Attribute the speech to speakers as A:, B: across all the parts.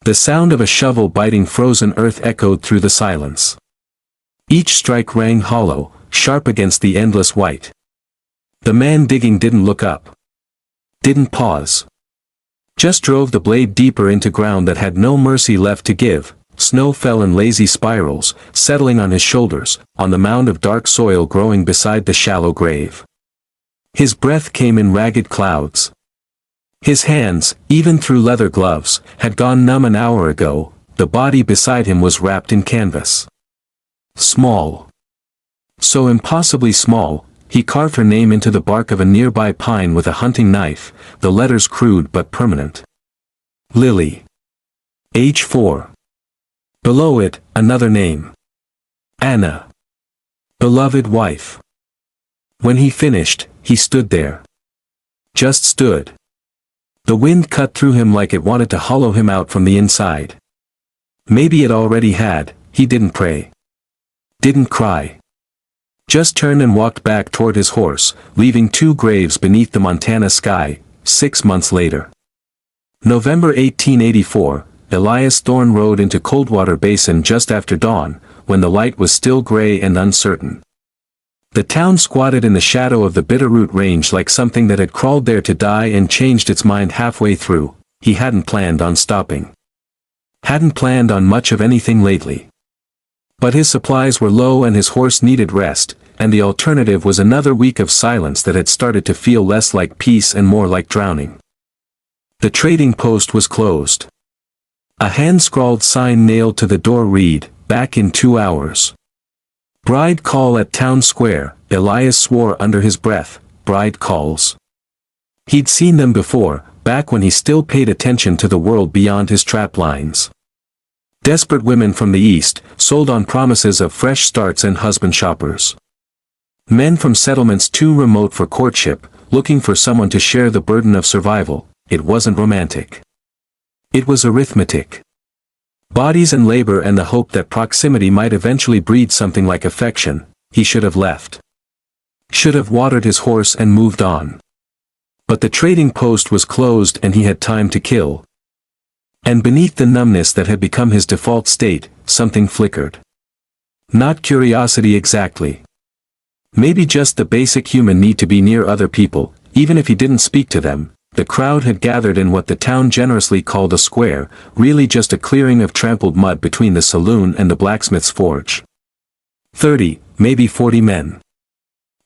A: The sound of a shovel biting frozen earth echoed through the silence. Each strike rang hollow, sharp against the endless white. The man digging didn't look up. Didn't pause. Just drove the blade deeper into ground that had no mercy left to give. Snow fell in lazy spirals, settling on his shoulders, on the mound of dark soil growing beside the shallow grave. His breath came in ragged clouds. His hands, even through leather gloves, had gone numb an hour ago. The body beside him was wrapped in canvas. Small. So impossibly small, he carved her name into the bark of a nearby pine with a hunting knife, the letters crude but permanent. Lily. Age 4. Below it, another name. Anna. Beloved wife. When he finished, he stood there. Just stood. The wind cut through him like it wanted to hollow him out from the inside. Maybe it already had. He didn't pray. Didn't cry. Just turned and walked back toward his horse, leaving 2 graves beneath the Montana sky. 6 months later. November 1884, Elias Thorne rode into Coldwater Basin just after dawn, when the light was still gray and uncertain. The town squatted in the shadow of the Bitterroot Range like something that had crawled there to die and changed its mind halfway through. He hadn't planned on stopping. Hadn't planned on much of anything lately. But his supplies were low and his horse needed rest, and the alternative was another week of silence that had started to feel less like peace and more like drowning. The trading post was closed. A hand-scrawled sign nailed to the door read, "Back in 2 hours." Bride call at town square. Elias swore under his breath. Bride calls. He'd seen them before, back when he still paid attention to the world beyond his trap lines. Desperate women from the East, sold on promises of fresh starts and husband shoppers. Men from settlements too remote for courtship, looking for someone to share the burden of survival. It wasn't romantic. It was arithmetic. Bodies and labor and the hope that proximity might eventually breed something like affection. He should have left. Should have watered his horse and moved on. But the trading post was closed and he had time to kill. And beneath the numbness that had become his default state, something flickered. Not curiosity exactly. Maybe just the basic human need to be near other people, even if he didn't speak to them. The crowd had gathered in what the town generously called a square, really just a clearing of trampled mud between the saloon and the blacksmith's forge. 30, maybe 40 men.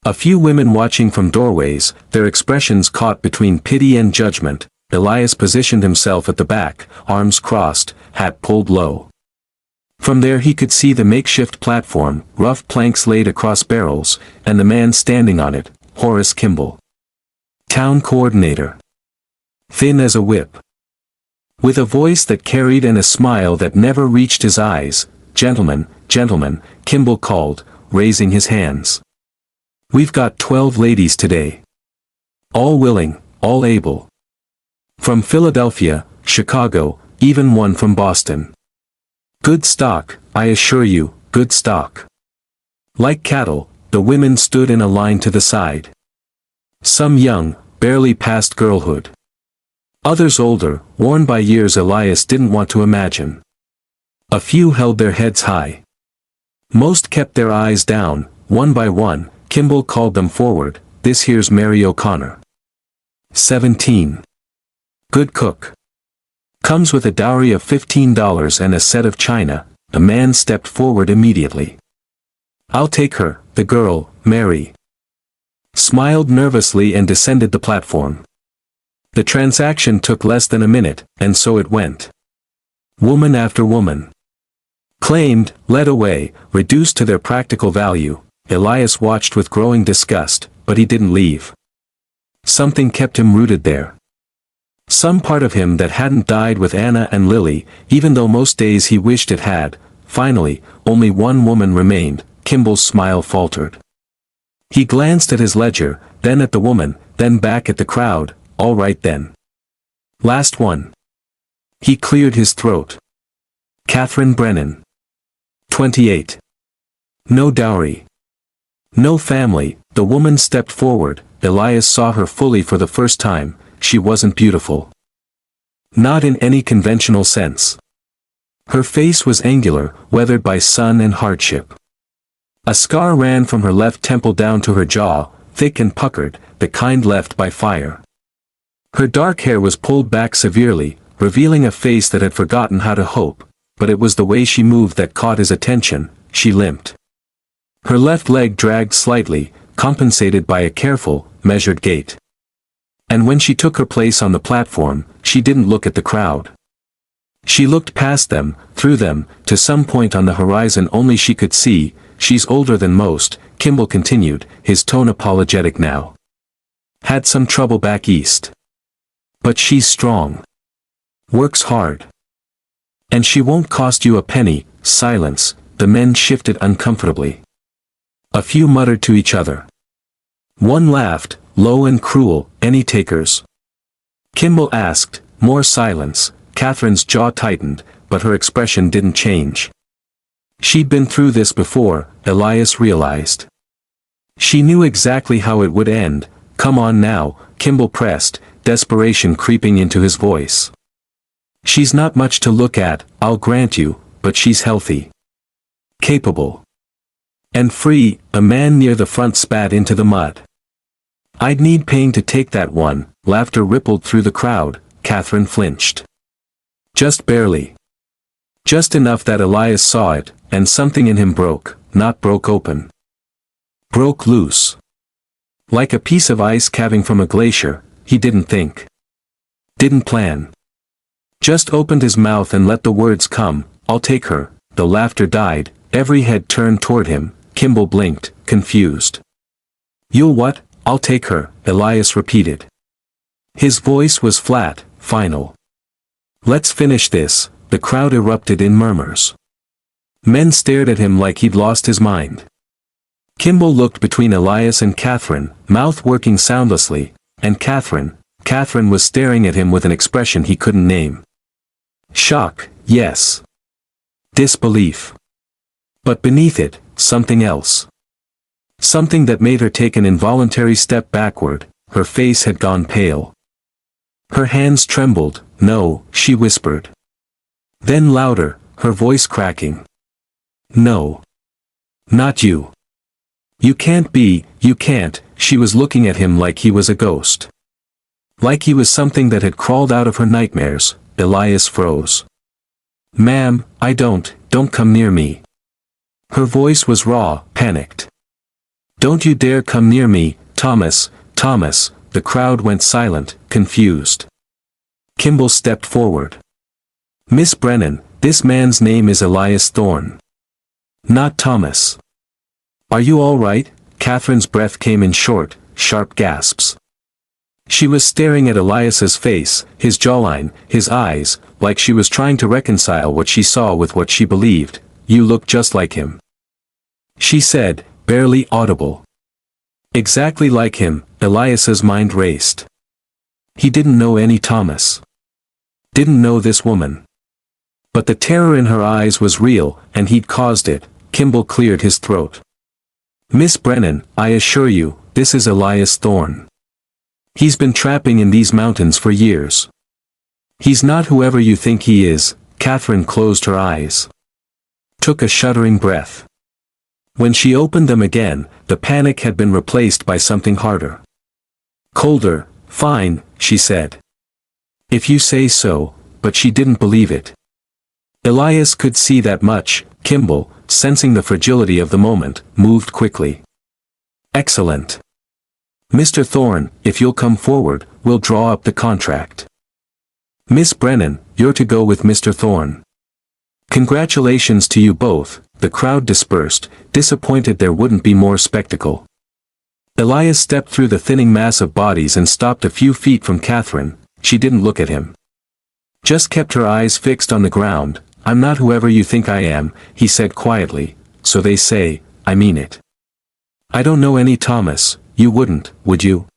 A: A few women watching from doorways, their expressions caught between pity and judgment. Elias positioned himself at the back, arms crossed, hat pulled low. From there he could see the makeshift platform, rough planks laid across barrels, and the man standing on it, Horace Kimball. Town coordinator. Thin as a whip. With a voice that carried and a smile that never reached his eyes, "Gentlemen, gentlemen," Kimball called, raising his hands. "We've got 12 ladies today. All willing, all able. From Philadelphia, Chicago, even one from Boston. Good stock, I assure you, good stock." Like cattle, the women stood in a line to the side. Some young, barely past girlhood. Others older, worn by years Elias didn't want to imagine. A few held their heads high. Most kept their eyes down. One by one, Kimball called them forward. "This here's Mary O'Connor. 17. Good cook. Comes with a dowry of $15 and a set of china." A man stepped forward immediately. "I'll take her." The girl, Mary, smiled nervously and descended the platform. The transaction took less than a minute, and so it went. Woman after woman. Claimed, led away, reduced to their practical value. Elias watched with growing disgust, but he didn't leave. Something kept him rooted there. Some part of him that hadn't died with Anna and Lily, even though most days he wished it had. Finally, only one woman remained. Kimball's smile faltered. He glanced at his ledger, then at the woman, then back at the crowd. "All right then. Last one." He cleared his throat. Catherine Brennan. 28. No dowry. No family. The woman stepped forward. Elias saw her fully for the first time. She wasn't beautiful. Not in any conventional sense. Her face was angular, weathered by sun and hardship. A scar ran from her left temple down to her jaw, thick and puckered, the kind left by fire. Her dark hair was pulled back severely, revealing a face that had forgotten how to hope, but it was the way she moved that caught his attention. She limped. Her left leg dragged slightly, compensated by a careful, measured gait. And when she took her place on the platform, she didn't look at the crowd. She looked past them, through them, to some point on the horizon only she could see. She's older than most, Kimball continued, his tone apologetic now. Had some trouble back east. But she's strong. Works hard. And she won't cost you a penny. Silence. The men shifted uncomfortably. A few muttered to each other. One laughed, low and cruel. Any takers? Kimball asked. More silence. Catherine's jaw tightened, but her expression didn't change. She'd been through this before, Elias realized. She knew exactly how it would end. Come on now, Kimball pressed, desperation creeping into his voice. She's not much to look at, I'll grant you, but she's healthy. Capable. And free. A man near the front spat into the mud. I'd need pain to take that one. Laughter rippled through the crowd. Catherine flinched. Just barely. Just enough that Elias saw it, and something in him broke, not broke open. Broke loose. Like a piece of ice calving from a glacier. He didn't think. Didn't plan. Just opened his mouth and let the words come. I'll take her. The laughter died, every head turned toward him. Kimball blinked, confused. You'll what? I'll take her, Elias repeated. His voice was flat, final. Let's finish this. The crowd erupted in murmurs. Men stared at him like he'd lost his mind. Kimball looked between Elias and Catherine, mouth working soundlessly, and Catherine was staring at him with an expression he couldn't name. Shock, yes. Disbelief. But beneath it, something else. Something that made her take an involuntary step backward. Her face had gone pale. Her hands trembled. No, she whispered. Then louder, her voice cracking. No. Not you. You can't be, you can't. She was looking at him like he was a ghost. Like he was something that had crawled out of her nightmares. Elias froze. Ma'am, don't come near me. Her voice was raw, panicked. Don't you dare come near me, Thomas. The crowd went silent, confused. Kimball stepped forward. Miss Brennan, this man's name is Elias Thorne. Not Thomas. Are you all right? Catherine's breath came in short, sharp gasps. She was staring at Elias's face, his jawline, his eyes, like she was trying to reconcile what she saw with what she believed. You look just like him. She said, barely audible. Exactly like him. Elias's mind raced. He didn't know any Thomas. Didn't know this woman. But the terror in her eyes was real, and he'd caused it. Kimball cleared his throat. Miss Brennan, I assure you, this is Elias Thorne. He's been trapping in these mountains for years. He's not whoever you think he is. Catherine closed her eyes. Took a shuddering breath. When she opened them again, the panic had been replaced by something harder. Colder. Fine, she said. If you say so, but she didn't believe it. Elias could see that much. Kimball, sensing the fragility of the moment, moved quickly. Excellent. Mr. Thorne, if you'll come forward, we'll draw up the contract. Miss Brennan, you're to go with Mr. Thorne. Congratulations to you both. The crowd dispersed, disappointed there wouldn't be more spectacle. Elias stepped through the thinning mass of bodies and stopped a few feet from Catherine. She didn't look at him. Just kept her eyes fixed on the ground. I'm not whoever you think I am, he said quietly. So they say, I mean it. I don't know any Thomas. You wouldn't, would you?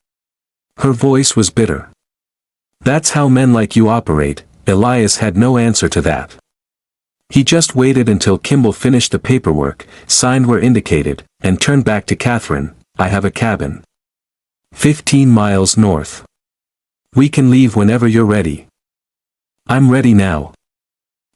A: Her voice was bitter. That's how men like you operate. Elias had no answer to that. He just waited until Kimball finished the paperwork, signed where indicated, and turned back to Catherine. I have a cabin. 15 miles north. We can leave whenever you're ready. I'm ready now.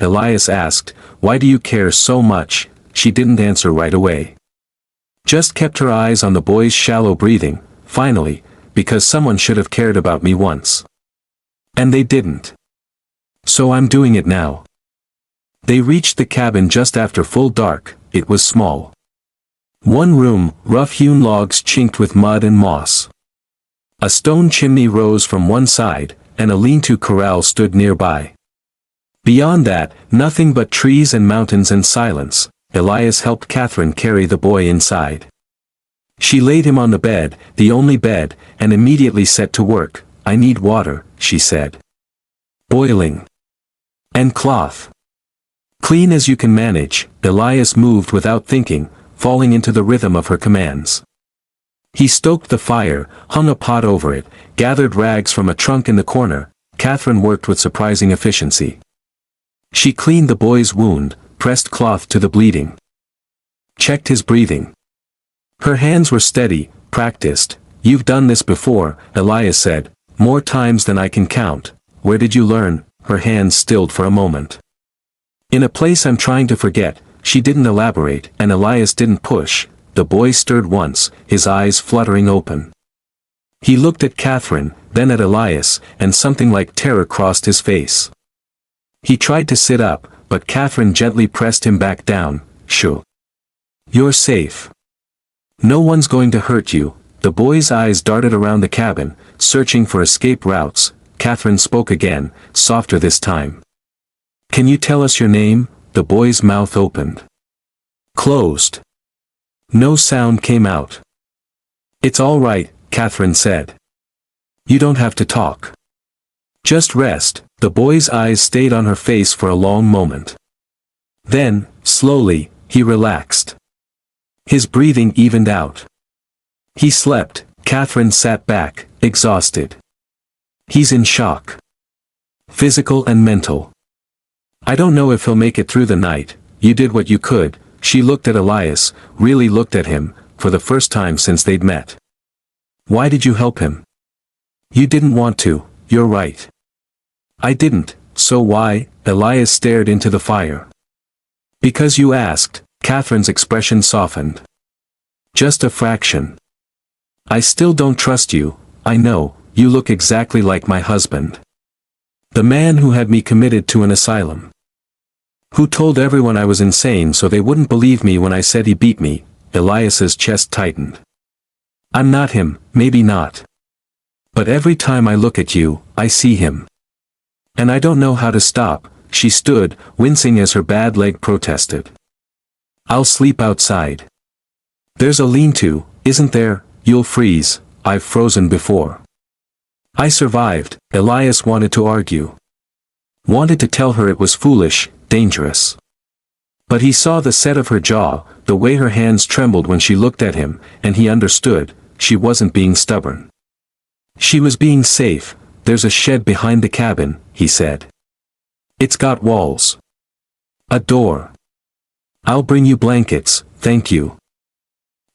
A: Elias asked, "Why do you care so much?" She didn't answer right away. Just kept her eyes on the boy's shallow breathing. "Finally, because someone should have cared about me once. And they didn't. So I'm doing it now." They reached the cabin just after full dark. It was small. One room, rough-hewn logs chinked with mud and moss. A stone chimney rose from one side, and a lean-to corral stood nearby. Beyond that, nothing but trees and mountains and silence. Elias helped Catherine carry the boy inside. She laid him on the bed, the only bed, and immediately set to work. "I need water," she said. "Boiling. And cloth. Clean as you can manage." Elias moved without thinking, falling into the rhythm of her commands. He stoked the fire, hung a pot over it, gathered rags from a trunk in the corner. Catherine worked with surprising efficiency. She cleaned the boy's wound, pressed cloth to the bleeding. Checked his breathing. Her hands were steady, practiced. "You've done this before," Elias said. "More times than I can count." "Where did you learn?" Her hands stilled for a moment. "In a place I'm trying to forget." She didn't elaborate, and Elias didn't push. The boy stirred once, his eyes fluttering open. He looked at Catherine, then at Elias, and something like terror crossed his face. He tried to sit up, but Catherine gently pressed him back down. "Shoo. You're safe. No one's going to hurt you." The boy's eyes darted around the cabin, searching for escape routes. Catherine spoke again, softer this time. "Can you tell us your name?" The boy's mouth opened. Closed. No sound came out. "It's all right," Catherine said. "You don't have to talk. Just rest." The boy's eyes stayed on her face for a long moment. Then, slowly, he relaxed. His breathing evened out. He slept. Catherine sat back, exhausted. "He's in shock. Physical and mental. I don't know if he'll make it through the night." "You did what you could." She looked at Elias, really looked at him, for the first time since they'd met. "Why did you help him?" "You didn't want to." "You're right. I didn't." "So why?" Elias stared into the fire. "Because you asked." Catherine's expression softened. "Just a fraction. I still don't trust you." "I know, you look exactly like my husband. The man who had me committed to an asylum. Who told everyone I was insane so they wouldn't believe me when I said he beat me." Elias's chest tightened. "I'm not him." "Maybe not. But every time I look at you, I see him. And I don't know how to stop." She stood, wincing as her bad leg protested. "I'll sleep outside. There's a lean-to, isn't there?" "You'll freeze." "I've frozen before. I survived." Elias wanted to argue. Wanted to tell her it was foolish, dangerous. But he saw the set of her jaw, the way her hands trembled when she looked at him, and he understood, she wasn't being stubborn. She was being safe. "There's a shed behind the cabin," he said. "It's got walls. A door. I'll bring you blankets, thank you."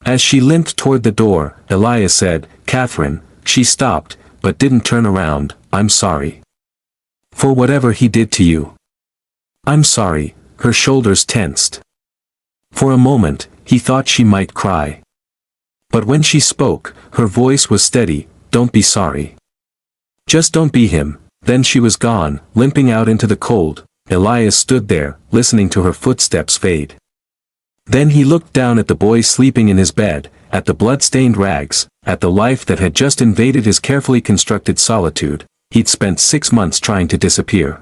A: As she limped toward the door, Elias said, "Catherine." She stopped, but didn't turn around. "I'm sorry. For whatever he did to you." "I'm sorry." Her shoulders tensed. For a moment, he thought she might cry. But when she spoke, her voice was steady. "Don't be sorry. Just don't be him." Then she was gone, limping out into the cold. Elias stood there, listening to her footsteps fade. Then he looked down at the boy sleeping in his bed, at the blood-stained rags, at the life that had just invaded his carefully constructed solitude. He'd spent 6 months trying to disappear.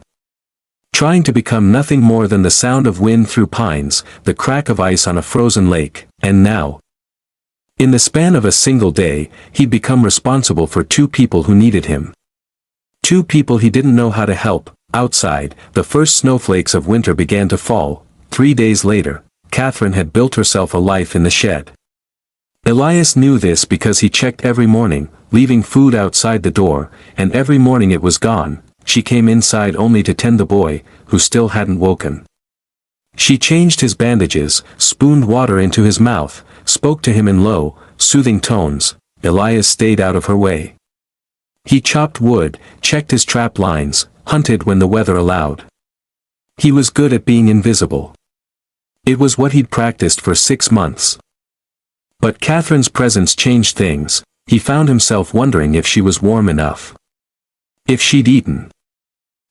A: Trying to become nothing more than the sound of wind through pines, the crack of ice on a frozen lake, and now, in the span of a single day, he'd become responsible for 2 people who needed him. 2 people he didn't know how to help. Outside, the first snowflakes of winter began to fall. 3 days later, Catherine had built herself a life in the shed. Elias knew this because he checked every morning, leaving food outside the door, and every morning it was gone. She came inside only to tend the boy, who still hadn't woken. She changed his bandages, spooned water into his mouth, spoke to him in low, soothing tones. Elias stayed out of her way. He chopped wood, checked his trap lines, hunted when the weather allowed. He was good at being invisible. It was what he'd practiced for 6 months. But Catherine's presence changed things. He found himself wondering if she was warm enough. If she'd eaten.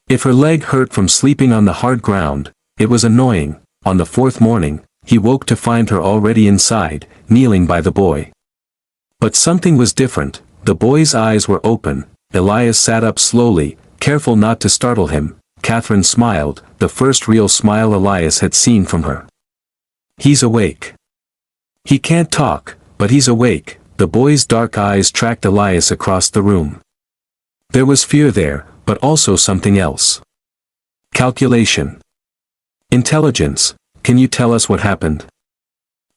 A: If her leg hurt from sleeping on the hard ground. It was annoying. On the 4th morning, he woke to find her already inside, kneeling by the boy. But something was different. The boy's eyes were open. Elias sat up slowly, careful not to startle him. Catherine smiled, the first real smile Elias had seen from her. He's awake. He can't talk, but he's awake. The boy's dark eyes tracked Elias across the room. There was fear there, but also something else. Calculation. Intelligence. Can you tell us what happened?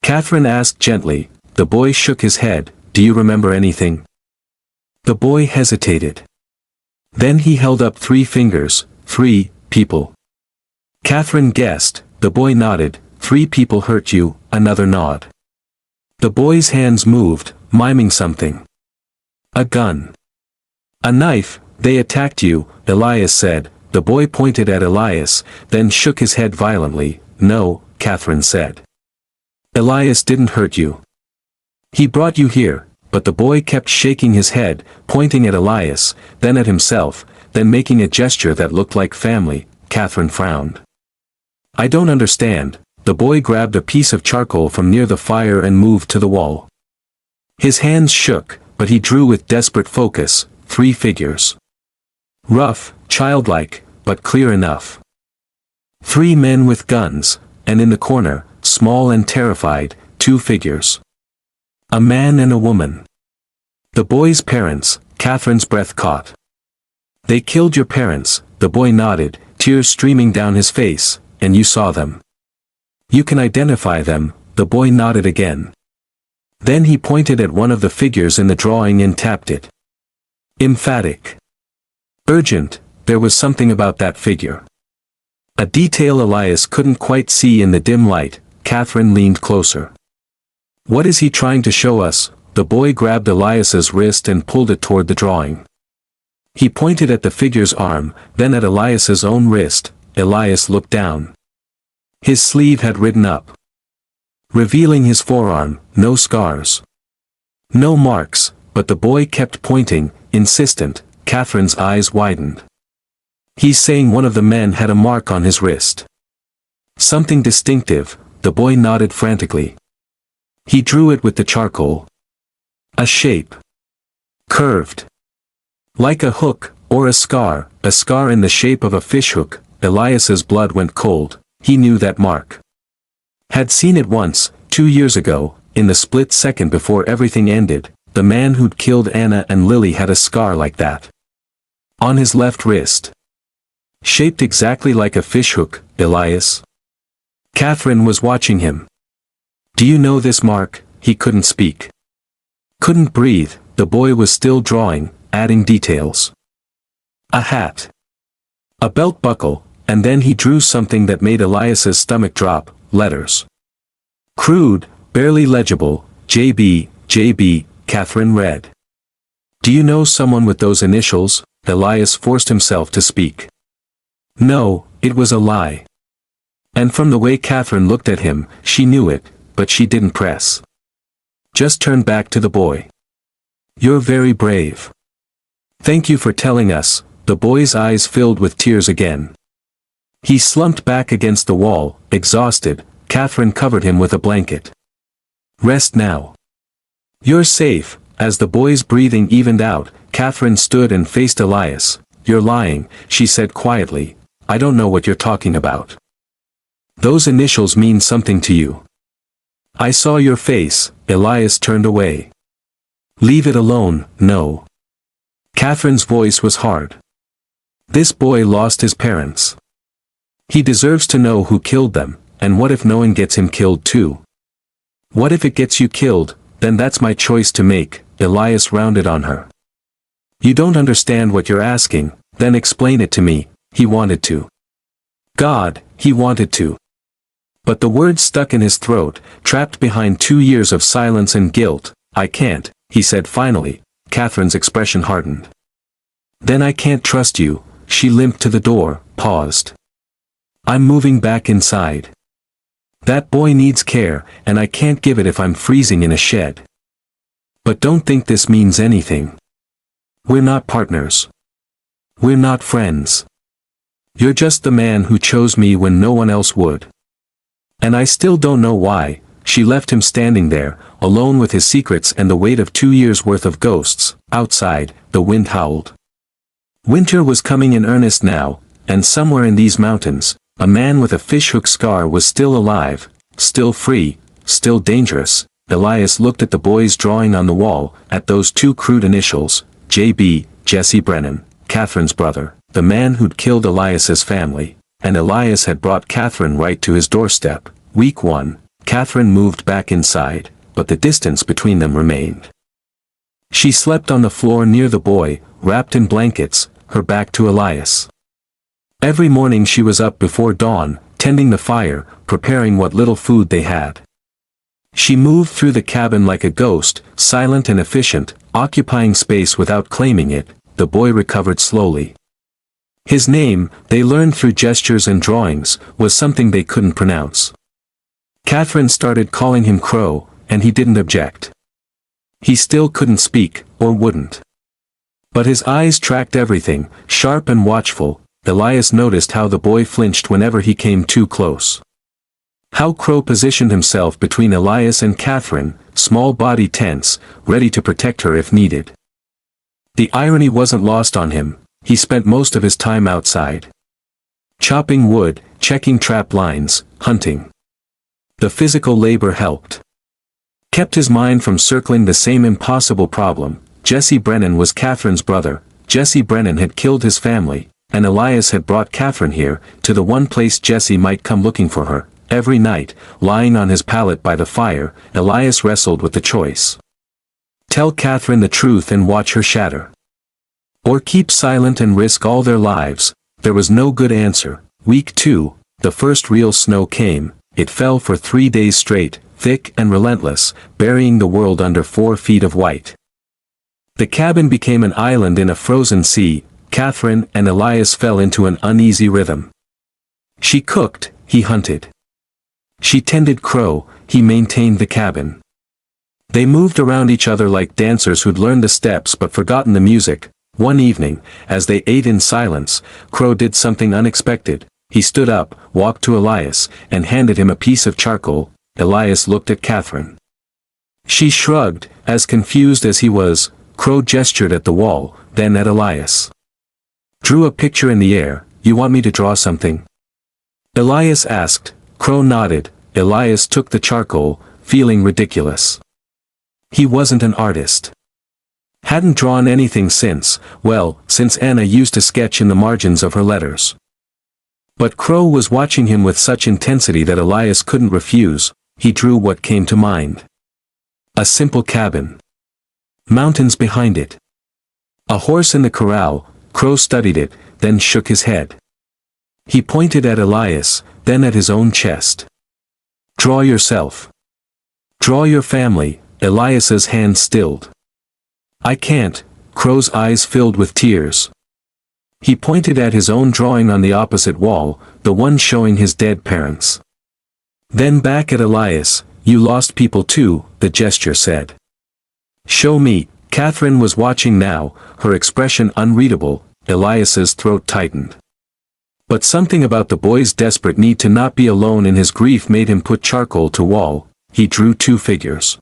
A: Catherine asked gently. The boy shook his head. Do you remember anything? The boy hesitated. Then he held up 3 fingers. 3 people. Catherine guessed. The boy nodded. 3 people hurt you. Another nod. The boy's hands moved, miming something. A gun. A knife. They attacked you, Elias said. The boy pointed at Elias, then shook his head violently. No, Catherine said. Elias didn't hurt you. He brought you here. But the boy kept shaking his head, pointing at Elias, then at himself, then making a gesture that looked like family. Catherine frowned. I don't understand. The boy grabbed a piece of charcoal from near the fire and moved to the wall. His hands shook, but he drew with desperate focus. 3 figures. Rough, childlike, but clear enough. 3 men with guns, and in the corner, small and terrified, 2 figures. A man and a woman. The boy's parents. Catherine's breath caught. They killed your parents, the boy nodded, tears streaming down his face, and you saw them. You can identify them, the boy nodded again. Then he pointed at one of the figures in the drawing and tapped it. Emphatic. Urgent. There was something about that figure. A detail Elias couldn't quite see in the dim light. Catherine leaned closer. What is he trying to show us? The boy grabbed Elias's wrist and pulled it toward the drawing. He pointed at the figure's arm, then at Elias's own wrist. Elias looked down. His sleeve had ridden up, revealing his forearm. No scars. No marks, but the boy kept pointing, insistent. Catherine's eyes widened. He's saying one of the men had a mark on his wrist. Something distinctive. The boy nodded frantically. He drew it with the charcoal. A shape. Curved. Like a hook, or a scar in the shape of a fishhook. Elias's blood went cold. He knew that mark. Had seen it once, 2 years ago, in the split second before everything ended. The man who'd killed Anna and Lily had a scar like that. On his left wrist. Shaped exactly like a fishhook, Elias. Catherine was watching him. Do you know this mark? He couldn't speak. Couldn't breathe. The boy was still drawing, adding details. A hat. A belt buckle, and then he drew something that made Elias's stomach drop. Letters. Crude, barely legible. JB, JB, Catherine read. Do you know someone with those initials? Elias forced himself to speak. No, it was a lie. And from the way Catherine looked at him, she knew it, but she didn't press. Just turned back to the boy. You're very brave. Thank you for telling us. The boy's eyes filled with tears again. He slumped back against the wall, exhausted. Catherine covered him with a blanket. Rest now. You're safe. As the boy's breathing evened out, Catherine stood and faced Elias. You're lying, she said quietly. I don't know what you're talking about. Those initials mean something to you. I saw your face. Elias turned away. Leave it alone. No. Catherine's voice was hard. This boy lost his parents. He deserves to know who killed them, and what if knowing gets him killed too? What if it gets you killed? Then that's my choice to make. Elias rounded on her. You don't understand what you're asking, then explain it to me. He wanted to. God, he wanted to. But the words stuck in his throat, trapped behind 2 years of silence and guilt. I can't, he said finally. Catherine's expression hardened. Then I can't trust you. She limped to the door, paused. I'm moving back inside. That boy needs care, and I can't give it if I'm freezing in a shed. But don't think this means anything. We're not partners. We're not friends. You're just the man who chose me when no one else would. And I still don't know why. She left him standing there, alone with his secrets and the weight of 2 years' worth of ghosts. Outside, the wind howled. Winter was coming in earnest now, and somewhere in these mountains, a man with a fishhook scar was still alive, still free, still dangerous. Elias looked at the boy's drawing on the wall, at those 2 crude initials, J.B., Jesse Brennan, Catherine's brother, the man who'd killed Elias's family, and Elias had brought Catherine right to his doorstep. Week 1, Catherine moved back inside, but the distance between them remained. She slept on the floor near the boy, wrapped in blankets, her back to Elias. Every morning she was up before dawn, tending the fire, preparing what little food they had. She moved through the cabin like a ghost, silent and efficient, occupying space without claiming it. The boy recovered slowly. His name, they learned through gestures and drawings, was something they couldn't pronounce. Catherine started calling him Crow, and he didn't object. He still couldn't speak, or wouldn't. But his eyes tracked everything, sharp and watchful. Elias noticed how the boy flinched whenever he came too close. How Crow positioned himself between Elias and Catherine, small body tense, ready to protect her if needed. The irony wasn't lost on him. He spent most of his time outside. Chopping wood, checking trap lines, hunting. The physical labor helped. Kept his mind from circling the same impossible problem. Jesse Brennan was Catherine's brother. Jesse Brennan had killed his family, and Elias had brought Catherine here, to the one place Jesse might come looking for her. Every night, lying on his pallet by the fire, Elias wrestled with the choice. Tell Catherine the truth and watch her shatter. Or keep silent and risk all their lives. There was no good answer. Week 2, the first real snow came. It fell for 3 days straight, thick and relentless, burying the world under 4 feet of white. The cabin became an island in a frozen sea. Catherine and Elias fell into an uneasy rhythm. She cooked, he hunted. She tended Crow, he maintained the cabin. They moved around each other like dancers who'd learned the steps but forgotten the music. One evening, as they ate in silence, Crow did something unexpected. He stood up, walked to Elias, and handed him a piece of charcoal. Elias looked at Catherine. She shrugged, as confused as he was. Crow gestured at the wall, then at Elias. Drew a picture in the air. You want me to draw something? Elias asked. Crow nodded. Elias took the charcoal, feeling ridiculous. He wasn't an artist. Hadn't drawn anything since Anna used to sketch in the margins of her letters. But Crow was watching him with such intensity that Elias couldn't refuse. He drew what came to mind. A simple cabin. Mountains behind it. A horse in the corral. Crow studied it, then shook his head. He pointed at Elias, then at his own chest. Draw yourself. Draw your family. Elias's hand stilled. I can't. Crow's eyes filled with tears. He pointed at his own drawing on the opposite wall, the one showing his dead parents. Then back at Elias. You lost people too, the gesture said. Show me. Catherine was watching now, her expression unreadable. Elias's throat tightened. But something about the boy's desperate need to not be alone in his grief made him put charcoal to wall. He drew 2 figures.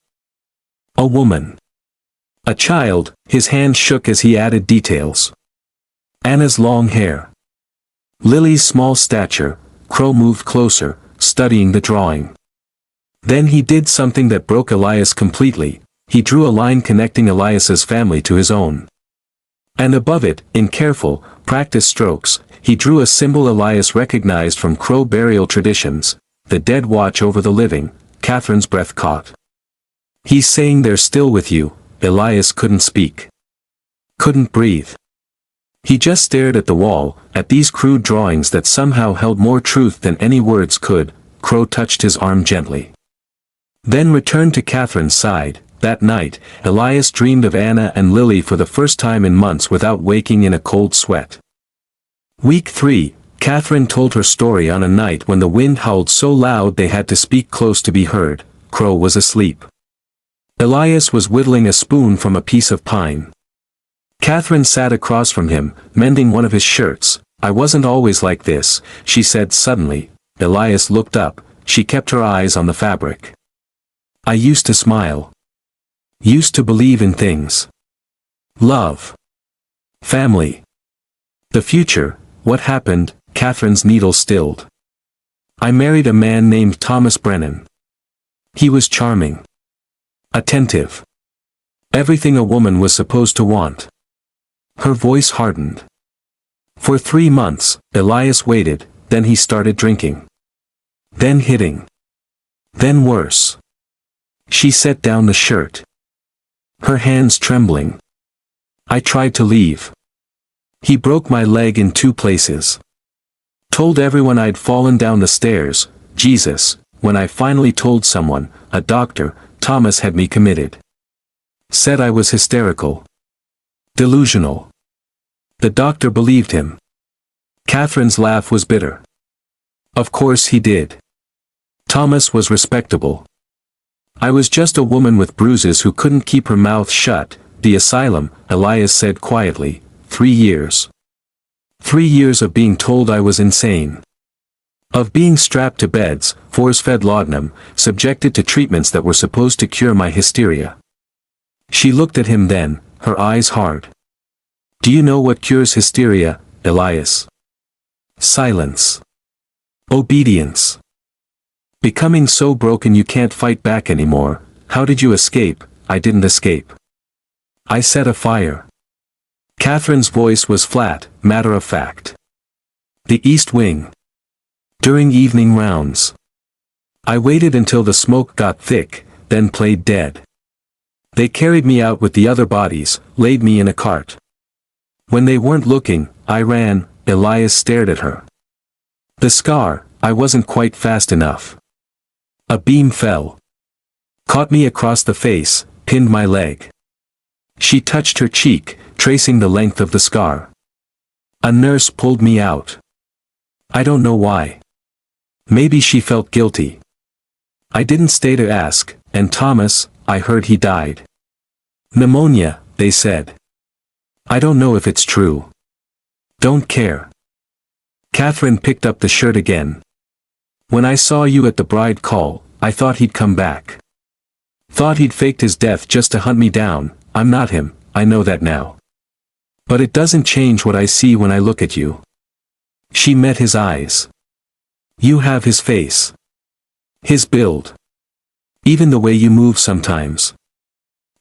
A: A woman. A child. His hand shook as he added details. Anna's long hair. Lily's small stature. Crow moved closer, studying the drawing. Then he did something that broke Elias completely. He drew a line connecting Elias's family to his own. And above it, in careful, practiced strokes, he drew a symbol Elias recognized from Crow burial traditions. The dead watch over the living. Catherine's breath caught. He's saying they're still with you. Elias couldn't speak. Couldn't breathe. He just stared at the wall, at these crude drawings that somehow held more truth than any words could. Crow touched his arm gently. Then returned to Catherine's side. That night, Elias dreamed of Anna and Lily for the first time in months without waking in a cold sweat. Week 3, Catherine told her story on a night when the wind howled so loud they had to speak close to be heard. Crow was asleep. Elias was whittling a spoon from a piece of pine. Catherine sat across from him, mending one of his shirts. I wasn't always like this, she said suddenly. Elias looked up, she kept her eyes on the fabric. I used to smile. Used to believe in things. Love. Family. The future. What happened? Catherine's needle stilled. I married a man named Thomas Brennan. He was charming. Attentive. Everything a woman was supposed to want. Her voice hardened. For 3 months, Elias waited, then he started drinking. Then hitting. Then worse. She set down the shirt. Her hands trembling. I tried to leave. He broke my leg in 2 places. Told everyone I'd fallen down the stairs. Jesus, when I finally told someone, a doctor, Thomas had me committed. Said I was hysterical. Delusional. The doctor believed him. Catherine's laugh was bitter. Of course he did. Thomas was respectable. I was just a woman with bruises who couldn't keep her mouth shut. The asylum, Elias said quietly, 3 years. 3 years of being told I was insane. Of being strapped to beds, force-fed laudanum, subjected to treatments that were supposed to cure my hysteria. She looked at him then, her eyes hard. Do you know what cures hysteria, Elias? Silence. Obedience. Becoming so broken you can't fight back anymore. How did you escape? I didn't escape. I set a fire. Catherine's voice was flat, matter of fact. The East Wing. During evening rounds. I waited until the smoke got thick, then played dead. They carried me out with the other bodies, laid me in a cart. When they weren't looking, I ran. Elias stared at her. The scar, I wasn't quite fast enough. A beam fell. Caught me across the face, pinned my leg. She touched her cheek, tracing the length of the scar. A nurse pulled me out. I don't know why. Maybe she felt guilty. I didn't stay to ask, and Thomas, I heard he died. Pneumonia, they said. I don't know if it's true. Don't care. Catherine picked up the shirt again. When I saw you at the bride call, I thought he'd come back. Thought he'd faked his death just to hunt me down. I'm not him, I know that now. But it doesn't change what I see when I look at you. She met his eyes. You have his face. His build. Even the way you move sometimes.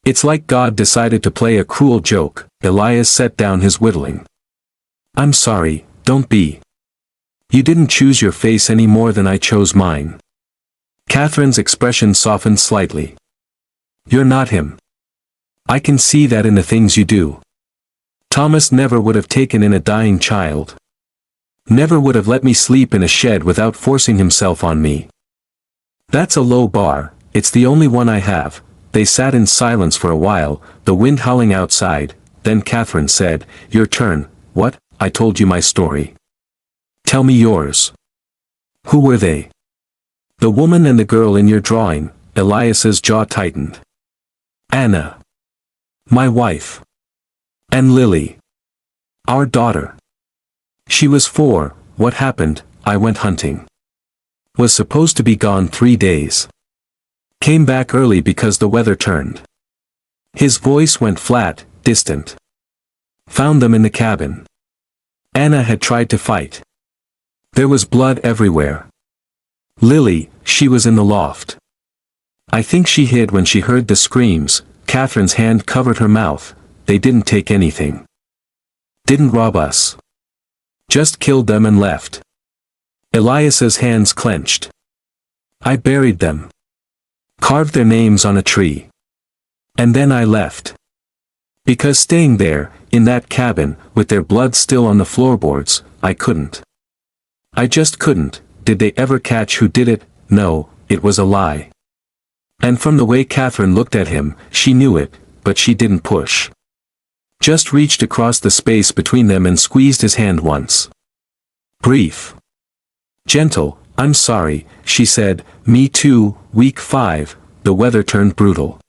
A: It's like God decided to play a cruel joke. Elias set down his whittling. I'm sorry, don't be. You didn't choose your face any more than I chose mine. Catherine's expression softened slightly. You're not him. I can see that in the things you do. Thomas never would have taken in a dying child. Never would have let me sleep in a shed without forcing himself on me. That's a low bar, it's the only one I have. They sat in silence for a while, the wind howling outside. Then Catherine said, Your turn. What? I told you my story. Tell me yours. Who were they? The woman and the girl in your drawing. Elias's jaw tightened. Anna. My wife. And Lily. Our daughter. She was 4, what happened? I went hunting. Was supposed to be gone 3 days. Came back early because the weather turned. His voice went flat, distant. Found them in the cabin. Anna had tried to fight. There was blood everywhere. Lily, she was in the loft. I think she hid when she heard the screams. Catherine's hand covered her mouth. They didn't take anything. Didn't rob us. Just killed them and left. Elias's hands clenched. I buried them. Carved their names on a tree. And then I left. Because staying there, in that cabin, with their blood still on the floorboards, I couldn't. I just couldn't. Did they ever catch who did it? No, it was a lie. And from the way Catherine looked at him, she knew it, but she didn't push. Just reached across the space between them and squeezed his hand once. Brief. Gentle, "I'm sorry," she said. "Me too." Week 5, the weather turned brutal.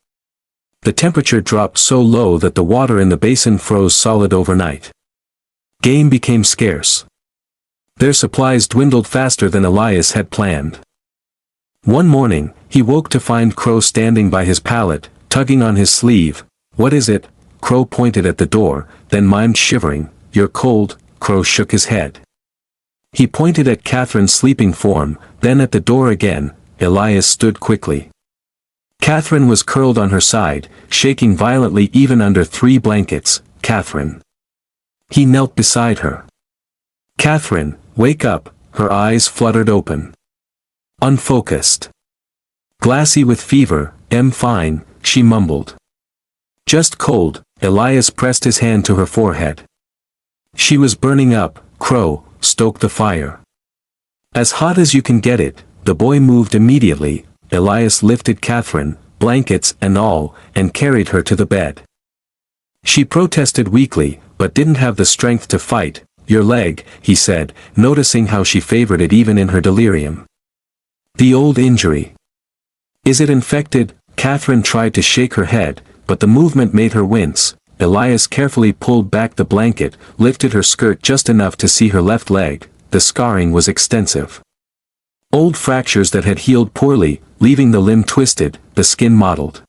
A: The temperature dropped so low that the water in the basin froze solid overnight. Game became scarce. Their supplies dwindled faster than Elias had planned. One morning, he woke to find Crow standing by his pallet, tugging on his sleeve. "What is it?" Crow pointed at the door, then mimed shivering. "You're cold." Crow shook his head. He pointed at Catherine's sleeping form, then at the door again. Elias stood quickly. Catherine was curled on her side, shaking violently even under 3 blankets. "Catherine." He knelt beside her. "Catherine, wake up." Her eyes fluttered open. Unfocused. "Glassy with fever." "I'm fine," she mumbled. "Just cold." Elias pressed his hand to her forehead. "She was burning up." Crow, "Stoke the fire." "As hot as you can get it." The boy moved immediately. Elias lifted Catherine, blankets and all, and carried her to the bed. She protested weakly, but didn't have the strength to fight. "Your leg," he said, noticing how she favored it even in her delirium. "The old injury. Is it infected?" Catherine tried to shake her head, but the movement made her wince. Elias carefully pulled back the blanket, lifted her skirt just enough to see her left leg. The scarring was extensive. Old fractures that had healed poorly, leaving the limb twisted, the skin mottled.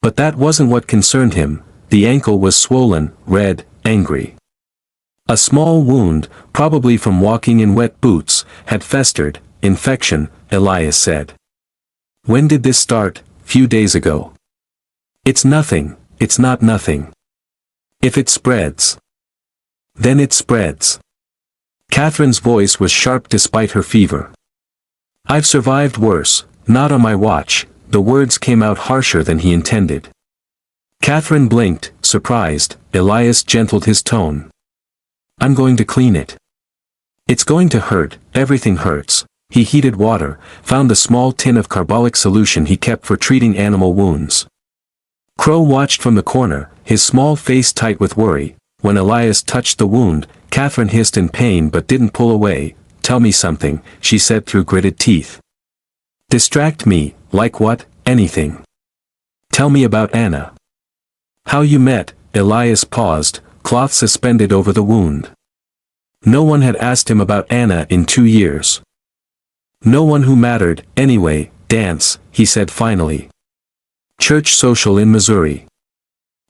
A: But that wasn't what concerned him. The ankle was swollen, red, angry. A small wound, probably from walking in wet boots, had festered. "Infection," Elias said. "When did this start?" "Few days ago." "It's nothing." "It's not nothing. If it spreads, then it spreads." Catherine's voice was sharp despite her fever. "I've survived worse." "Not on my watch." The words came out harsher than he intended. Catherine blinked, surprised. Elias gentled his tone. "I'm going to clean it." "It's going to hurt." "Everything hurts." He heated water, found the small tin of carbolic solution he kept for treating animal wounds. Crow watched from the corner, his small face tight with worry. When Elias touched the wound, Catherine hissed in pain but didn't pull away. "Tell me something," she said through gritted teeth. "Distract me." "Like what?" "Anything. Tell me about Anna. How you met." Elias paused, cloth suspended over the wound. No one had asked him about Anna in 2 years. No one who mattered. "Anyway, dance," he said finally. "Church social in Missouri.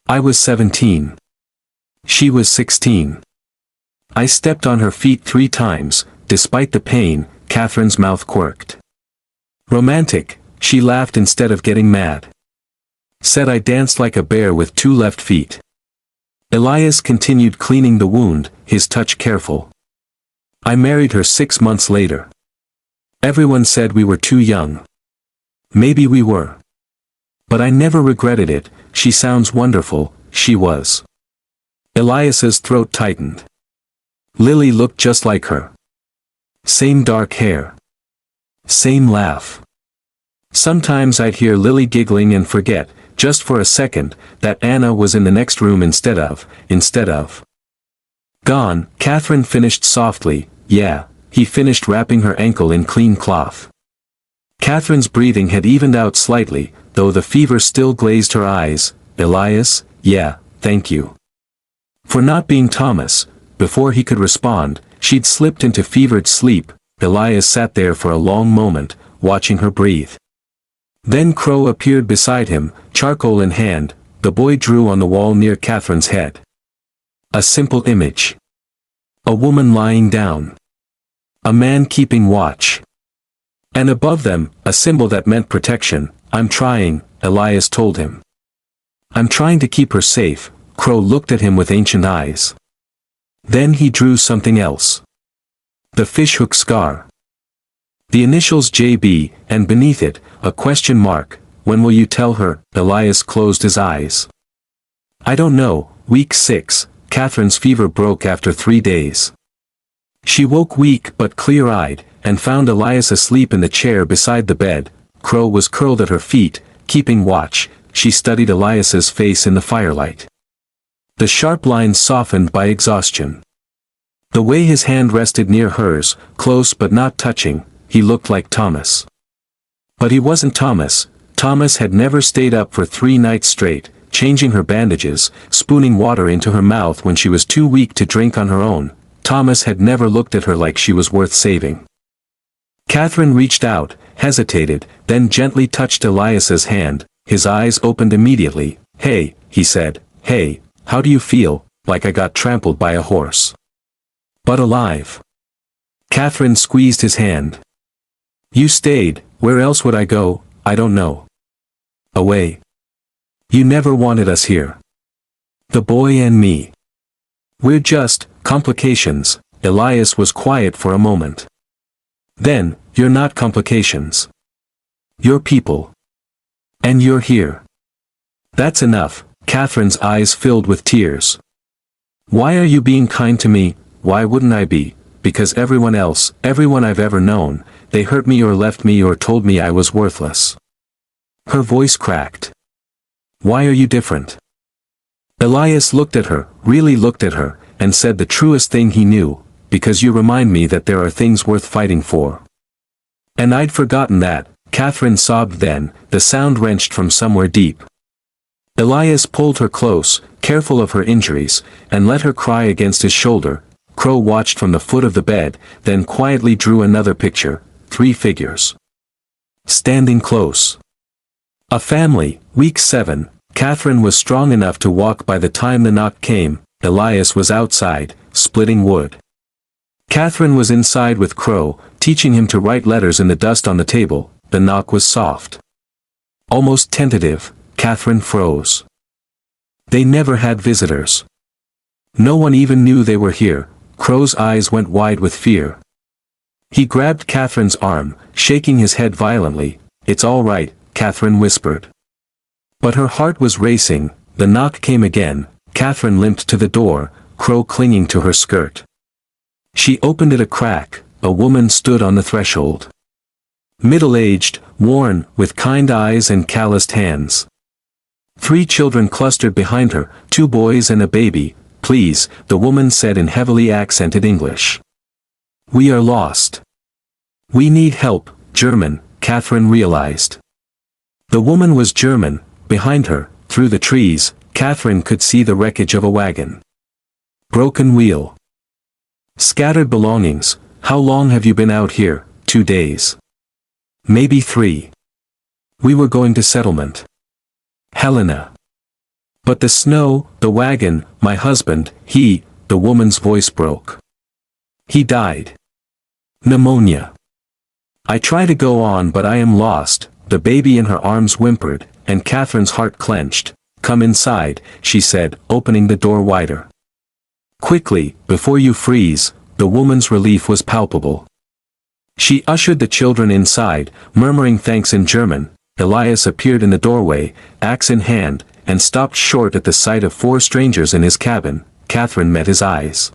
A: I was 17. She was 16. I stepped on her feet 3 times, despite the pain." Catherine's mouth quirked. "Romantic," she laughed instead of getting mad. "Said I danced like a bear with 2 left feet." Elias continued cleaning the wound, his touch careful. "I married her 6 months later. Everyone said we were too young. Maybe we were. But I never regretted it." "She sounds wonderful." She was. Elias's throat tightened. Lily looked just like her. Same dark hair. Same laugh. Sometimes I'd hear Lily giggling and forget, just for a second, that Anna was in the next room instead of. "Gone," Catherine finished softly. "Yeah." He finished wrapping her ankle in clean cloth. Catherine's breathing had evened out slightly, though the fever still glazed her eyes. "Elias, yeah, thank you. For not being Thomas." Before he could respond, she'd slipped into fevered sleep. Elias sat there for a long moment, watching her breathe. Then Crow appeared beside him, charcoal in hand. The boy drew on the wall near Catherine's head. A simple image. A woman lying down. A man keeping watch. And above them, a symbol that meant protection. "I'm trying," Elias told him. "I'm trying to keep her safe." Crow looked at him with ancient eyes. Then he drew something else. The fishhook scar. The initials JB, and beneath it, a question mark. "When will you tell her?" Elias closed his eyes. "I don't know." Week 6, Catherine's fever broke after 3 days. She woke weak but clear-eyed, and found Elias asleep in the chair beside the bed. Crow was curled at her feet, keeping watch. She studied Elias's face in the firelight. The sharp lines softened by exhaustion. The way his hand rested near hers, close but not touching, he looked like Thomas. But he wasn't Thomas. Thomas had never stayed up for 3 nights straight, changing her bandages, spooning water into her mouth when she was too weak to drink on her own. Thomas had never looked at her like she was worth saving. Catherine reached out, hesitated, then gently touched Elias's hand. His eyes opened immediately. "Hey," he said, "hey, how do you feel?" "Like I got trampled by a horse. But alive." Catherine squeezed his hand. "You stayed. Where else would I go?" "I don't know." "Away. You never wanted us here. The boy and me. We're just complications." Elias was quiet for a moment. "Then, you're not complications. You're people. And you're here." "That's enough." Catherine's eyes filled with tears. "Why are you being kind to me?" "Why wouldn't I be? Because everyone else, everyone I've ever known, they hurt me or left me or told me I was worthless." Her voice cracked. "Why are you different?" Elias looked at her, really looked at her, and said the truest thing he knew, "Because you remind me that there are things worth fighting for." "And I'd forgotten that," Catherine sobbed then, the sound wrenched from somewhere deep. Elias pulled her close, careful of her injuries, and let her cry against his shoulder. Crow watched from the foot of the bed, then quietly drew another picture, 3 figures. Standing close. A family. Week 7. Catherine was strong enough to walk by the time the knock came. Elias was outside, splitting wood. Catherine was inside with Crow, teaching him to write letters in the dust on the table. The knock was soft. Almost tentative. Catherine froze. They never had visitors. No one even knew they were here. Crow's eyes went wide with fear. He grabbed Catherine's arm, shaking his head violently. "It's all right," Catherine whispered. But her heart was racing. The knock came again. Catherine limped to the door, Crow clinging to her skirt. She opened it a crack. A woman stood on the threshold. Middle-aged, worn, with kind eyes and calloused hands. 3 children clustered behind her, 2 boys and a baby. "Please," the woman said in heavily accented English. "We are lost. We need help." German, Catherine realized. The woman was German. Behind her, through the trees, Catherine could see the wreckage of a wagon. Broken wheel. Scattered belongings. "How long have you been out here?" 2 days. "Maybe 3. We were going to settlement." "Helena." "But the snow, the wagon, my husband, the woman's voice broke. He died. Pneumonia. I try to go on but I am lost." The baby in her arms whimpered, and Catherine's heart clenched. "Come inside," she said, opening the door wider. "Quickly, before you freeze." The woman's relief was palpable. She ushered the children inside, murmuring thanks in German. Elias appeared in the doorway, axe in hand, and stopped short at the sight of 4 strangers in his cabin. Catherine met his eyes.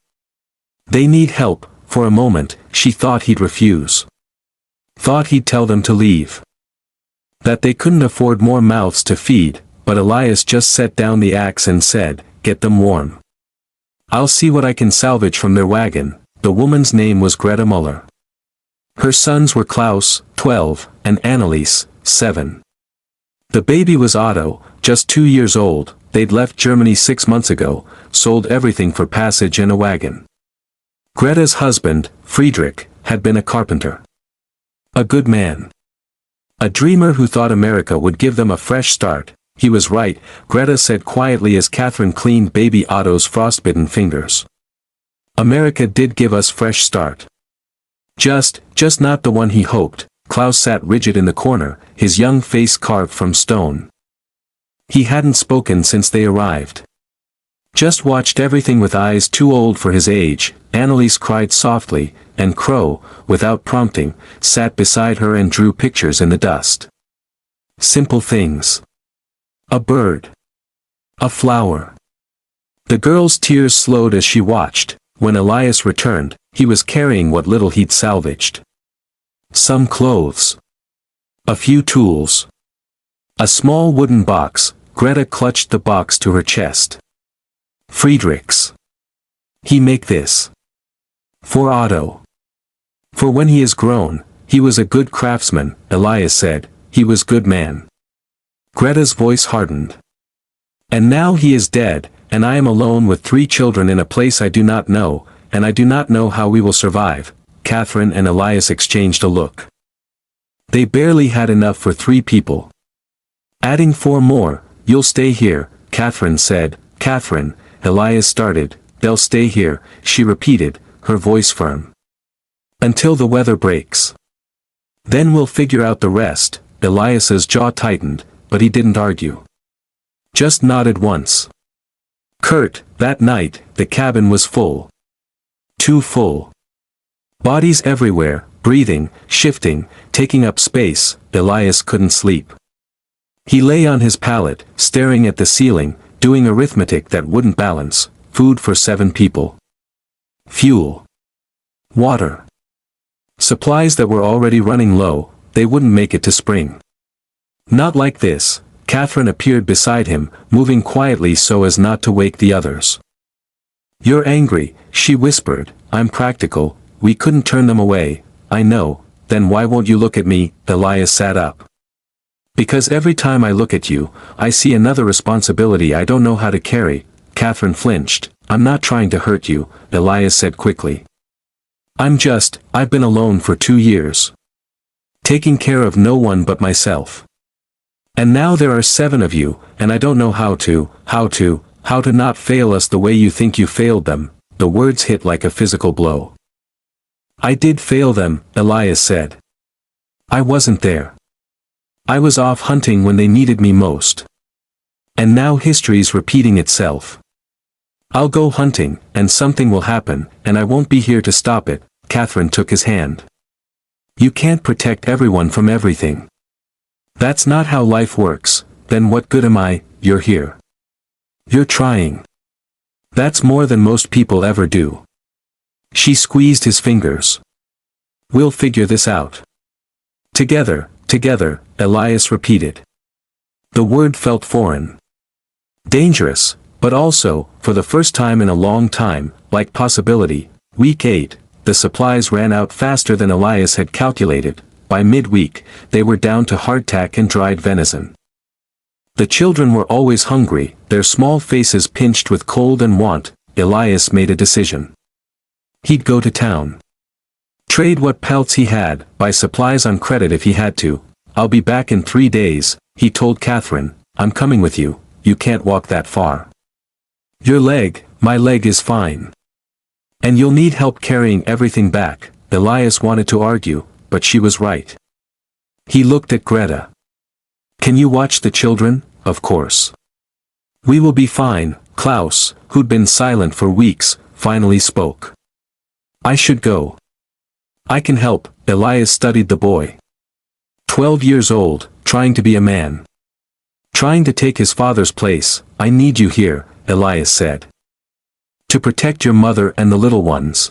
A: "They need help." For a moment, she thought he'd refuse. Thought he'd tell them to leave. That they couldn't afford more mouths to feed, but Elias just set down the axe and said, "Get them warm. I'll see what I can salvage from their wagon." The woman's name was Greta Muller. Her sons were Klaus, 12, and Anneliese, 7. The baby was Otto, just 2 years old. They'd left Germany 6 months ago, sold everything for passage and a wagon. Greta's husband, Friedrich, had been a carpenter. A good man. A dreamer who thought America would give them a fresh start. He was right, Greta said quietly as Catherine cleaned baby Otto's frostbitten fingers. America did give us fresh start. Just not the one he hoped. Klaus sat rigid in the corner, his young face carved from stone. He hadn't spoken since they arrived. Just watched everything with eyes too old for his age. Anneliese cried softly, and Crow, without prompting, sat beside her and drew pictures in the dust. Simple things. A bird. A flower. The girl's tears slowed as she watched. When Elias returned, he was carrying what little he'd salvaged. Some clothes. A few tools. A small wooden box. Greta clutched the box to her chest. Friedrich's. He make this. For Otto. For when he is grown, he was a good craftsman, Elias said, he was good man. Greta's voice hardened. And now he is dead, and I am alone with 3 children in a place I do not know, and I do not know how we will survive. Catherine and Elias exchanged a look. They barely had enough for 3 people. Adding 4 more, you'll stay here, Catherine said. Catherine, Elias started, they'll stay here, she repeated, her voice firm. Until the weather breaks. Then we'll figure out the rest. Elias's jaw tightened, but he didn't argue. Just nodded once. Kurt, that night, the cabin was full. Too full. Bodies everywhere, breathing, shifting, taking up space. Elias couldn't sleep. He lay on his pallet, staring at the ceiling, doing arithmetic that wouldn't balance. Food for 7 people. Fuel. Water. Supplies that were already running low, they wouldn't make it to spring. Not like this. Catherine appeared beside him, moving quietly so as not to wake the others. You're angry, she whispered. I'm practical, we couldn't turn them away. I know, then why won't you look at me? Elias sat up. Because every time I look at you, I see another responsibility I don't know how to carry. Catherine flinched. I'm not trying to hurt you, Elias said quickly. I've been alone for 2 years. Taking care of no one but myself. And now there are 7 of you, and I don't know how to not fail us the way you think you failed them. The words hit like a physical blow. I did fail them, Elias said. I wasn't there. I was off hunting when they needed me most. And now history's repeating itself. I'll go hunting, and something will happen, and I won't be here to stop it. Catherine took his hand. You can't protect everyone from everything. That's not how life works. Then what good am I? You're here. You're trying. That's more than most people ever do. She squeezed his fingers. We'll figure this out. Together, Elias repeated. The word felt foreign. Dangerous, but also, for the first time in a long time, like possibility. Week 8, the supplies ran out faster than Elias had calculated. By midweek, they were down to hardtack and dried venison. The children were always hungry, their small faces pinched with cold and want. Elias made a decision. He'd go to town. Trade what pelts he had, buy supplies on credit if he had to. I'll be back in 3 days, he told Catherine. I'm coming with you, you can't walk that far. Your leg, my leg is fine. And you'll need help carrying everything back. Elias wanted to argue, but she was right. He looked at Greta. Can you watch the children? Of course. We will be fine. Klaus, who'd been silent for weeks, finally spoke. I should go. I can help. Elias studied the boy. 12 years old, trying to be a man. Trying to take his father's place. I need you here, Elias said. To protect your mother and the little ones.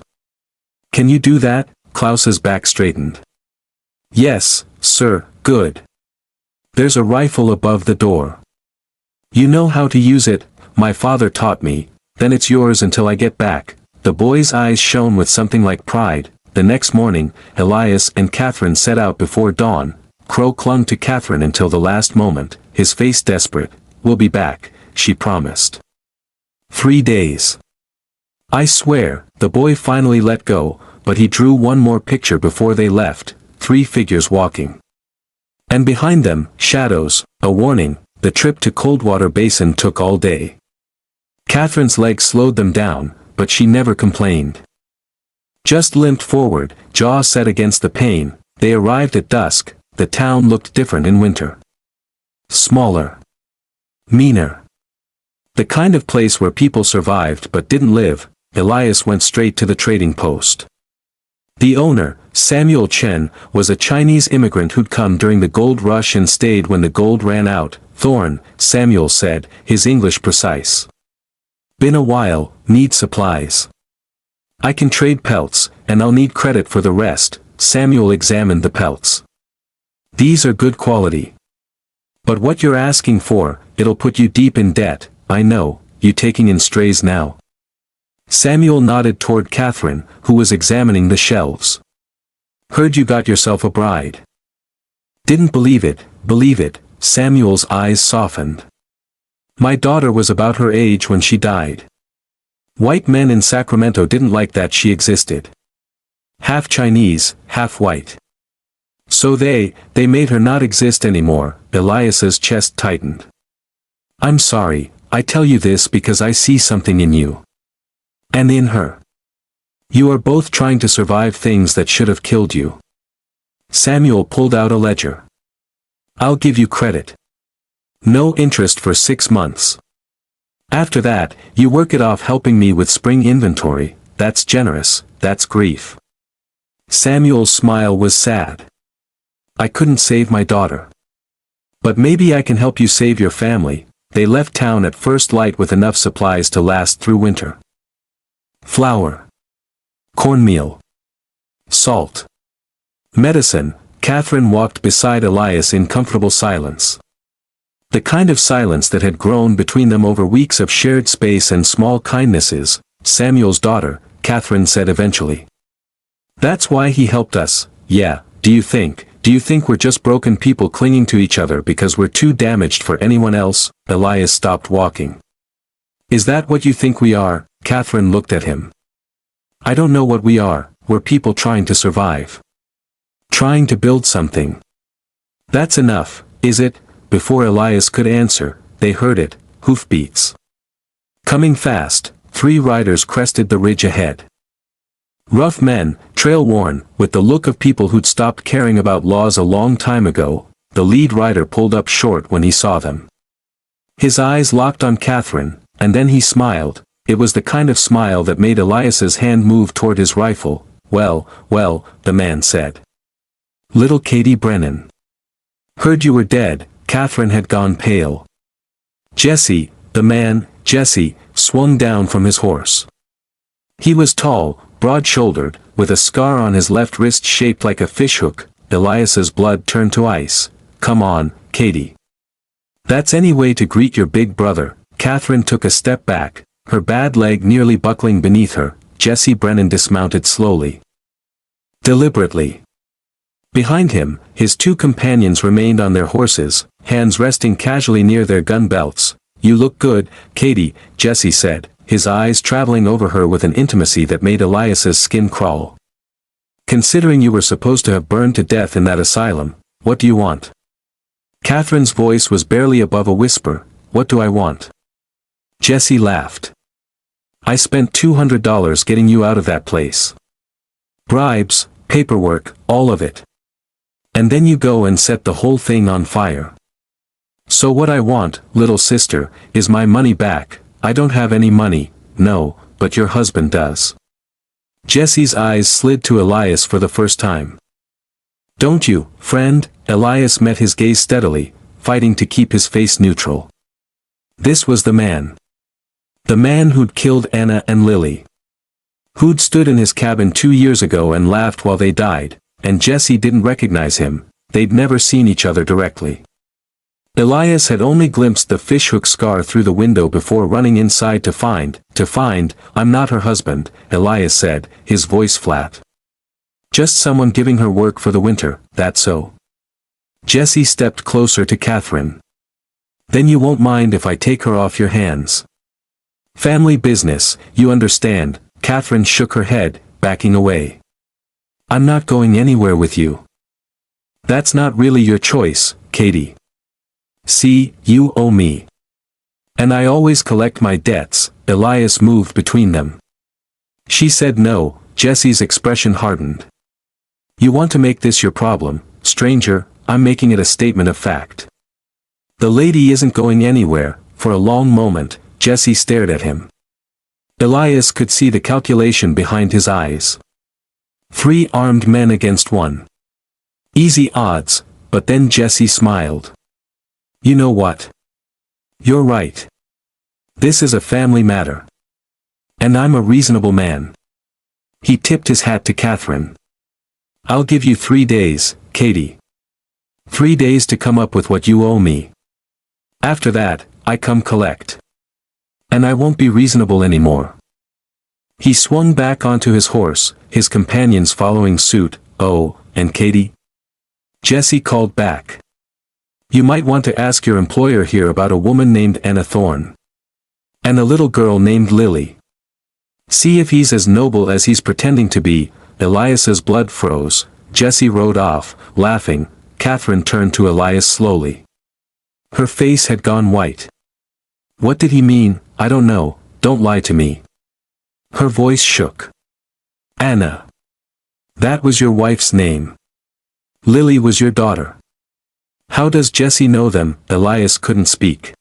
A: Can you do that? Klaus's back straightened. Yes, sir, good. There's a rifle above the door. You know how to use it, my father taught me, then it's yours until I get back. The boy's eyes shone with something like pride. The next morning, Elias and Catherine set out before dawn. Crow clung to Catherine until the last moment, his face desperate. We'll be back, she promised. 3 days. I swear, the boy finally let go, but he drew one more picture before they left, 3 figures walking. And behind them, shadows, a warning. The trip to Coldwater Basin took all day. Catherine's legs slowed them down, but she never complained. Just limped forward, jaw set against the pane. They arrived at dusk. The town looked different in winter. Smaller. Meaner. The kind of place where people survived but didn't live. Elias went straight to the trading post. The owner, Samuel Chen, was a Chinese immigrant who'd come during the gold rush and stayed when the gold ran out. Thorn, Samuel said, his English precise. Been a while, need supplies. I can trade pelts, and I'll need credit for the rest. Samuel examined the pelts. These are good quality. But what you're asking for, it'll put you deep in debt. I know, you taking in strays now. Samuel nodded toward Catherine, who was examining the shelves. Heard you got yourself a bride. Didn't believe it, Samuel's eyes softened. My daughter was about her age when she died. White men in Sacramento didn't like that she existed. Half Chinese, half white. So they made her not exist anymore. Elias's chest tightened. I'm sorry, I tell you this because I see something in you. And in her. You are both trying to survive things that should have killed you. Samuel pulled out a ledger. I'll give you credit. No interest for 6 months. After that, you work it off helping me with spring inventory. That's generous, that's grief. Samuel's smile was sad. I couldn't save my daughter. But maybe I can help you save your family. They left town at first light with enough supplies to last through winter. Flour. Cornmeal. Salt. Medicine. Catherine walked beside Elias in comfortable silence. The kind of silence that had grown between them over weeks of shared space and small kindnesses. Samuel's daughter, Catherine said eventually. That's why he helped us. Yeah, do you think we're just broken people clinging to each other because we're too damaged for anyone else? Elias stopped walking. Is that what you think we are? Catherine looked at him. I don't know what we are. We're people trying to survive. Trying to build something. That's enough, is it? Before Elias could answer, they heard it, hoofbeats. Coming fast, 3 riders crested the ridge ahead. Rough men, trail-worn, with the look of people who'd stopped caring about laws a long time ago. The lead rider pulled up short when he saw them. His eyes locked on Catherine, and then he smiled. It was the kind of smile that made Elias's hand move toward his rifle. Well, the man said. Little Katie Brennan. Heard you were dead. Catherine had gone pale. Jesse, the man, Jesse, swung down from his horse. He was tall, broad-shouldered, with a scar on his left wrist shaped like a fishhook. Elias's blood turned to ice. Come on, Katie. That's any way to greet your big brother. Catherine took a step back, her bad leg nearly buckling beneath her. Jesse Brennan dismounted slowly. Deliberately. Behind him, his 2 companions remained on their horses, hands resting casually near their gun belts. You look good, Katie, Jesse said, his eyes traveling over her with an intimacy that made Elias's skin crawl. Considering you were supposed to have burned to death in that asylum, what do you want? Catherine's voice was barely above a whisper. What do I want? Jesse laughed. I spent $200 getting you out of that place. Bribes, paperwork, all of it. And then you go and set the whole thing on fire. So what I want, little sister, is my money back. I don't have any money, no, but your husband does. Jesse's eyes slid to Elias for the first time. Don't you, friend? Elias met his gaze steadily, fighting to keep his face neutral. This was the man. The man who'd killed Anna and Lily. Who'd stood in his cabin 2 years ago and laughed while they died, and Jesse didn't recognize him. They'd never seen each other directly. Elias had only glimpsed the fishhook scar through the window before running inside to find, I'm not her husband, Elias said, his voice flat. Just someone giving her work for the winter, that's so. Jesse stepped closer to Catherine. Then you won't mind if I take her off your hands. Family business, you understand. Catherine shook her head, backing away. I'm not going anywhere with you. That's not really your choice, Katie. See, you owe me. And I always collect my debts. Elias moved between them. She said no. Jesse's expression hardened. You want to make this your problem, stranger? I'm making it a statement of fact. The lady isn't going anywhere. For a long moment, Jesse stared at him. Elias could see the calculation behind his eyes. 3 armed men against 1. Easy odds, but then Jesse smiled. You know what? You're right. This is a family matter. And I'm a reasonable man. He tipped his hat to Catherine. I'll give you 3 days, Katie. 3 days to come up with what you owe me. After that, I come collect. And I won't be reasonable anymore. He swung back onto his horse, his companions following suit. "Oh, and Katie?" Jesse called back. "You might want to ask your employer here about a woman named Anna Thorne. And a little girl named Lily. See if he's as noble as he's pretending to be." Elias's blood froze. Jesse rode off, laughing. Catherine turned to Elias slowly. Her face had gone white. "What did he mean?" "I don't know, don't lie to me." Her voice shook. "Anna. That was your wife's name. Lily was your daughter. How does Jesse know them?" Elias couldn't speak.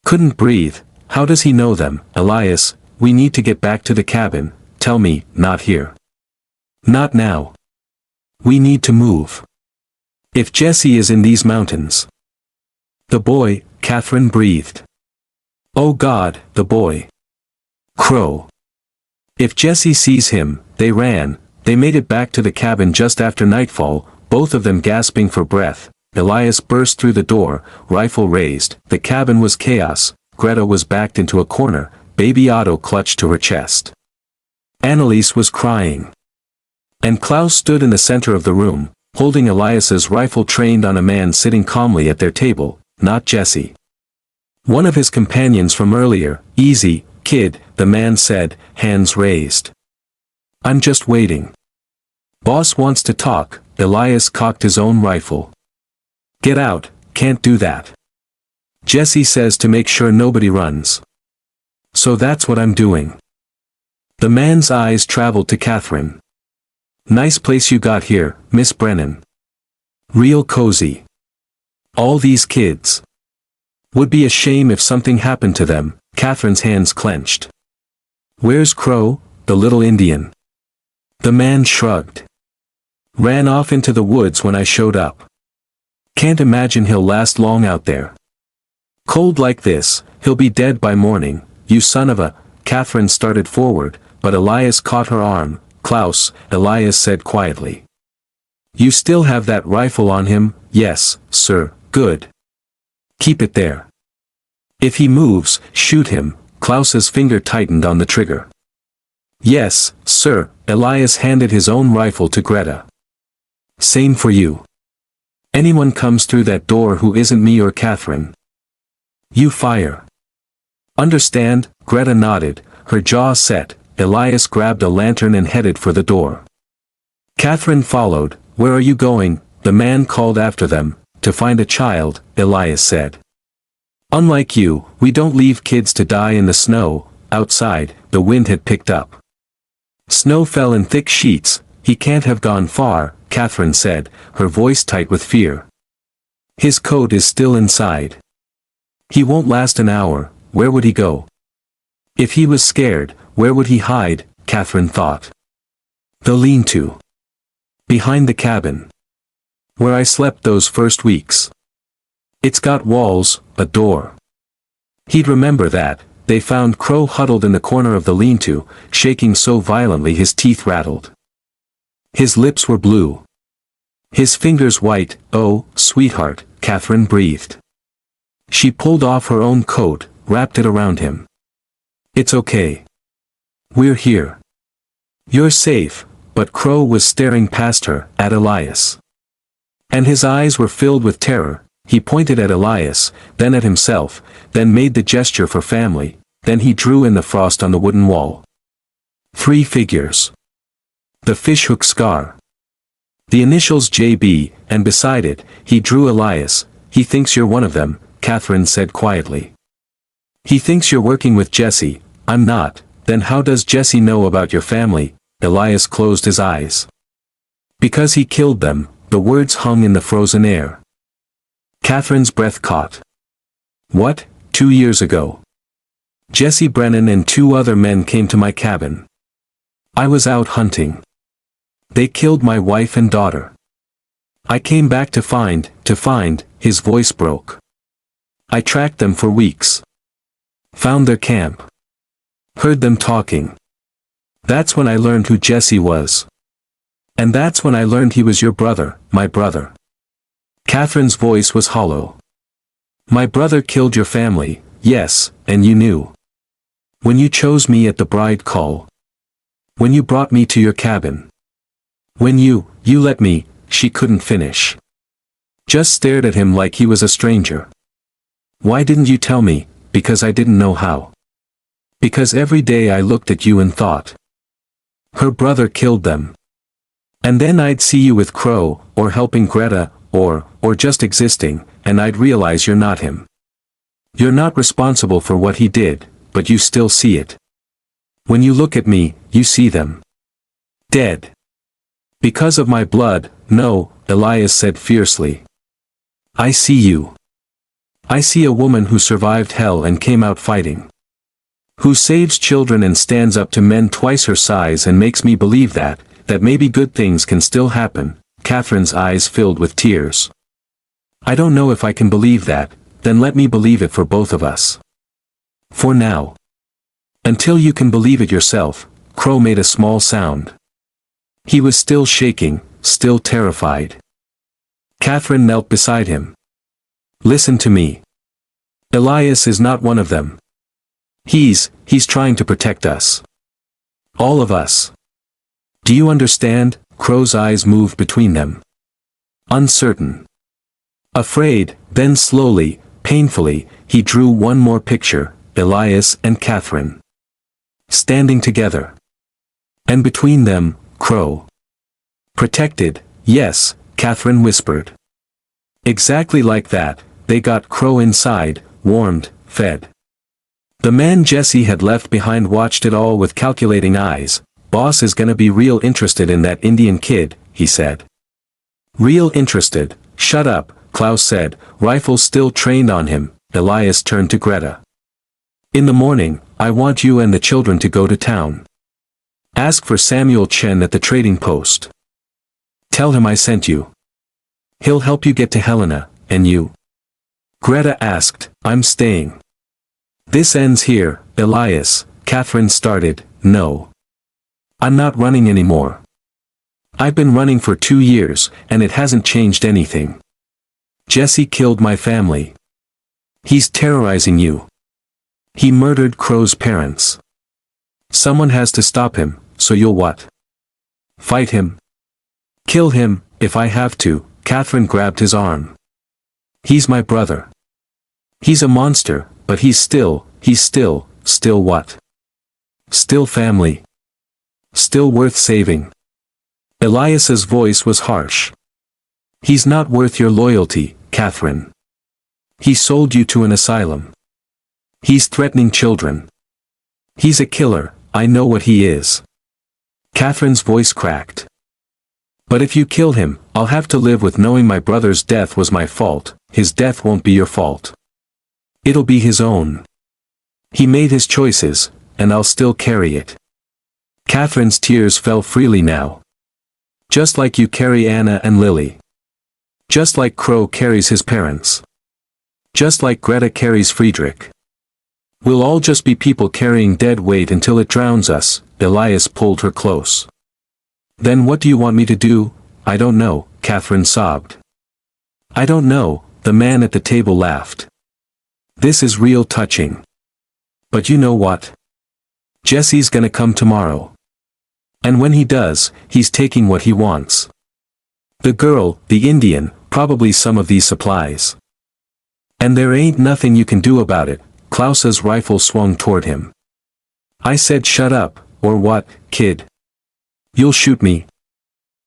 A: Couldn't breathe. "How does he know them?" "Elias, we need to get back to the cabin." "Tell me, not here. Not now. We need to move. If Jesse is in these mountains." "The boy," Catherine breathed. "Oh God, the boy. Crow. If Jesse sees him." They ran. They made it back to the cabin just after nightfall, both of them gasping for breath. Elias burst through the door, rifle raised. The cabin was chaos. Greta was backed into a corner, baby Otto clutched to her chest. Annalise was crying. And Klaus stood in the center of the room, holding Elias's rifle trained on a man sitting calmly at their table, not Jesse. One of his companions from earlier. "Easy, kid," the man said, hands raised. "I'm just waiting. Boss wants to talk." Elias cocked his own rifle. "Get out, can't do that. Jesse says to make sure nobody runs. So that's what I'm doing." The man's eyes traveled to Catherine. "Nice place you got here, Miss Brennan. Real cozy. All these kids. Would be a shame if something happened to them." Catherine's hands clenched. "Where's Crow, the little Indian?" The man shrugged. "Ran off into the woods when I showed up. Can't imagine he'll last long out there. Cold like this, he'll be dead by morning." "You son of a—" Catherine started forward, but Elias caught her arm. "Klaus," Elias said quietly. "You still have that rifle on him?" "Yes, sir." "Good. Keep it there. If he moves, shoot him." Klaus's finger tightened on the trigger. "Yes, sir." Elias handed his own rifle to Greta. "Same for you. Anyone comes through that door who isn't me or Catherine, you fire. Understand?" Greta nodded, her jaw set. Elias grabbed a lantern and headed for the door. Catherine followed. "Where are you going?" the man called after them. "To find a child," Elias said. "Unlike you, we don't leave kids to die in the snow." Outside, the wind had picked up. Snow fell in thick sheets. "He can't have gone far," Catherine said, her voice tight with fear. "His coat is still inside. He won't last an hour. Where would he go? If he was scared, where would he hide?" Catherine thought. "The lean-to. Behind the cabin. Where I slept those first weeks. It's got walls, a door." He'd remember that. They found Crow huddled in the corner of the lean-to, shaking so violently his teeth rattled. His lips were blue. His fingers white. "Oh, sweetheart," Catherine breathed. She pulled off her own coat, wrapped it around him. "It's okay. We're here. You're safe." But Crow was staring past her, at Elias. And his eyes were filled with terror. He pointed at Elias, then at himself, then made the gesture for family, then he drew in the frost on the wooden wall. 3 figures. The fishhook scar. The initials JB, and beside it, he drew Elias. "He thinks you're one of them," Catherine said quietly. "He thinks you're working with Jesse." "I'm not." "Then how does Jesse know about your family?" Elias closed his eyes. "Because he killed them." The words hung in the frozen air. Catherine's breath caught. "What?" 2 years ago. Jesse Brennan and 2 other men came to my cabin. I was out hunting. They killed my wife and daughter. I came back to find, his voice broke. I tracked them for weeks. Found their camp. Heard them talking. That's when I learned who Jesse was. And that's when I learned he was your brother, my brother. Catherine's voice was hollow. My brother killed your family, yes, and you knew. When you chose me at the bride call. When you brought me to your cabin. When you let me, she couldn't finish. Just stared at him like he was a stranger. Why didn't you tell me? Because I didn't know how. Because every day I looked at you and thought. Her brother killed them. And then I'd see you with Crow, or helping Greta, or just existing, and I'd realize you're not him. You're not responsible for what he did, but you still see it. When you look at me, you see them. Dead. Because of my blood, no, Elias said fiercely. I see you. I see a woman who survived hell and came out fighting. Who saves children and stands up to men twice her size and makes me believe that maybe good things can still happen. Catherine's eyes filled with tears. I don't know if I can believe that, then let me believe it for both of us. For now. Until you can believe it yourself, Crow made a small sound. He was still shaking, still terrified. Catherine knelt beside him. Listen to me. Elias is not one of them. He's trying to protect us. All of us. Do you understand? Crow's eyes moved between them. Uncertain. Afraid, then slowly, painfully, he drew one more picture, Elias and Catherine. Standing together. And between them, Crow. Protected, yes, Catherine whispered. Exactly like that, they got Crow inside, warmed, fed. The man Jesse had left behind watched it all with calculating eyes. Boss is gonna be real interested in that Indian kid, he said. Real interested, shut up, Klaus said, rifle still trained on him. Elias turned to Greta. In the morning, I want you and the children to go to town. Ask for Samuel Chen at the trading post. Tell him I sent you. He'll help you get to Helena, and you. Greta asked, I'm staying. This ends here, Elias, Catherine started, no. I'm not running anymore. I've been running for 2 years, and it hasn't changed anything. Jesse killed my family. He's terrorizing you. He murdered Crow's parents. Someone has to stop him, so you'll what? Fight him? Kill him, if I have to, Catherine grabbed his arm. He's my brother. He's a monster, but he's still what? Still family. Still worth saving. Elias's voice was harsh. He's not worth your loyalty, Catherine. He sold you to an asylum. He's threatening children. He's a killer, I know what he is. Catherine's voice cracked. But if you kill him, I'll have to live with knowing my brother's death was my fault. His death won't be your fault. It'll be his own. He made his choices, and I'll still carry it. Catherine's tears fell freely now. Just like you carry Anna and Lily. Just like Crow carries his parents. Just like Greta carries Friedrich. We'll all just be people carrying dead weight until it drowns us. Elias pulled her close. Then what do you want me to do? I don't know, Catherine sobbed. I don't know, the man at the table laughed. This is real touching. But you know what? Jesse's gonna come tomorrow. And when he does, he's taking what he wants. The girl, the Indian, probably some of these supplies. And there ain't nothing you can do about it. Klaus's rifle swung toward him. I said shut up, or what, kid? You'll shoot me.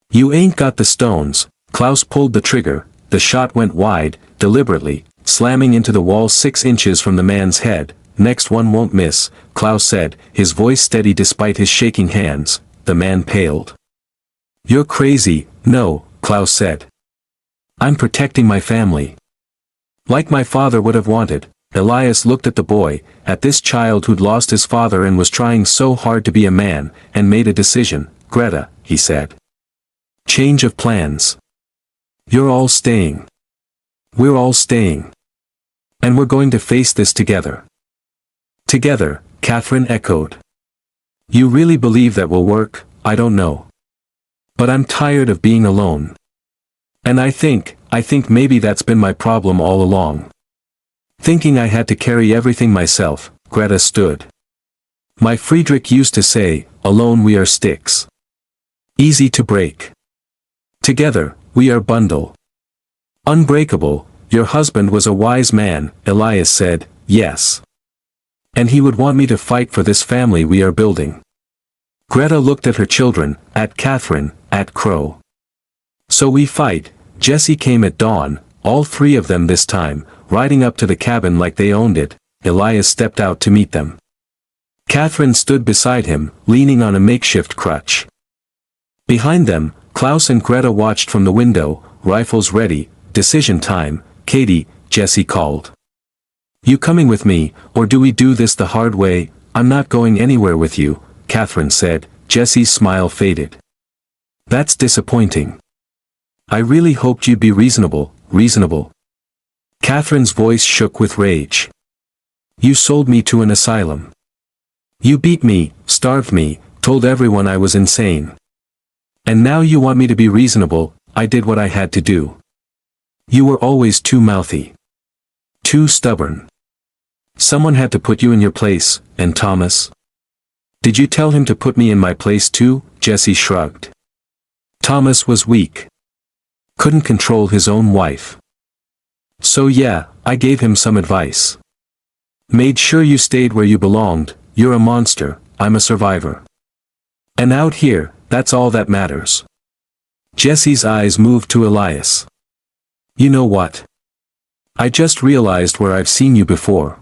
A: You ain't got the stones. Klaus pulled the trigger, the shot went wide, deliberately, slamming into the wall 6 inches from the man's head. Next one won't miss, Klaus said, his voice steady despite his shaking hands. The man paled. You're crazy. No, Klaus said. I'm protecting my family. Like my father would have wanted. Elias looked at the boy, at this child who'd lost his father and was trying so hard to be a man, and made a decision. Greta, he said. Change of plans. You're all staying. We're all staying. And we're going to face this together. Together, Catherine echoed. You really believe that will work? I don't know. But I'm tired of being alone. And I think maybe that's been my problem all along. Thinking I had to carry everything myself. Greta stood. My Friedrich used to say, alone we are sticks. Easy to break. Together, we are bundle. Unbreakable. Your husband was a wise man, Elias said, yes. And he would want me to fight for this family we are building. Greta looked at her children, at Catherine, at Crow. So we fight. Jesse came at dawn, all three of them this time, riding up to the cabin like they owned it. Elias stepped out to meet them. Catherine stood beside him, leaning on a makeshift crutch. Behind them, Klaus and Greta watched from the window, rifles ready. Decision time, Katie, Jesse called. You coming with me, or do we do this the hard way? I'm not going anywhere with you, Catherine said. Jesse's smile faded. That's disappointing. I really hoped you'd be reasonable. Catherine's voice shook with rage. You sold me to an asylum. You beat me, starved me, told everyone I was insane. And now you want me to be reasonable. I did what I had to do. You were always too mouthy. Too stubborn. Someone had to put you in your place, and Thomas? Did you tell him to put me in my place too? Jesse shrugged. Thomas was weak. Couldn't control his own wife. So yeah, I gave him some advice. Made sure you stayed where you belonged. You're a monster, I'm a survivor. And out here, that's all that matters. Jesse's eyes moved to Elias. You know what? I just realized where I've seen you before.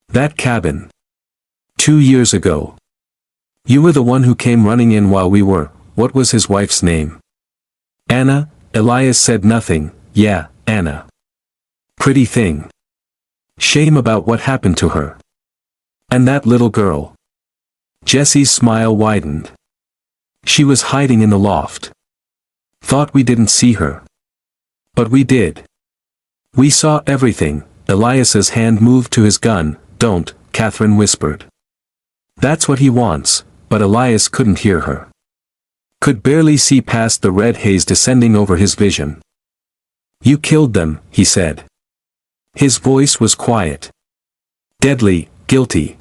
A: That cabin. 2 years ago. You were the one who came running in while we were. What was his wife's name? Anna. Elias said nothing. Yeah, Anna. Pretty thing. Shame about what happened to her. And that little girl. Jesse's smile widened. She was hiding in the loft. Thought we didn't see her. But we did. We saw everything. Elias's hand moved to his gun. Don't, Catherine whispered. That's what he wants, but Elias couldn't hear her. Could barely see past the red haze descending over his vision. You killed them, he said. His voice was quiet. Deadly, guilty.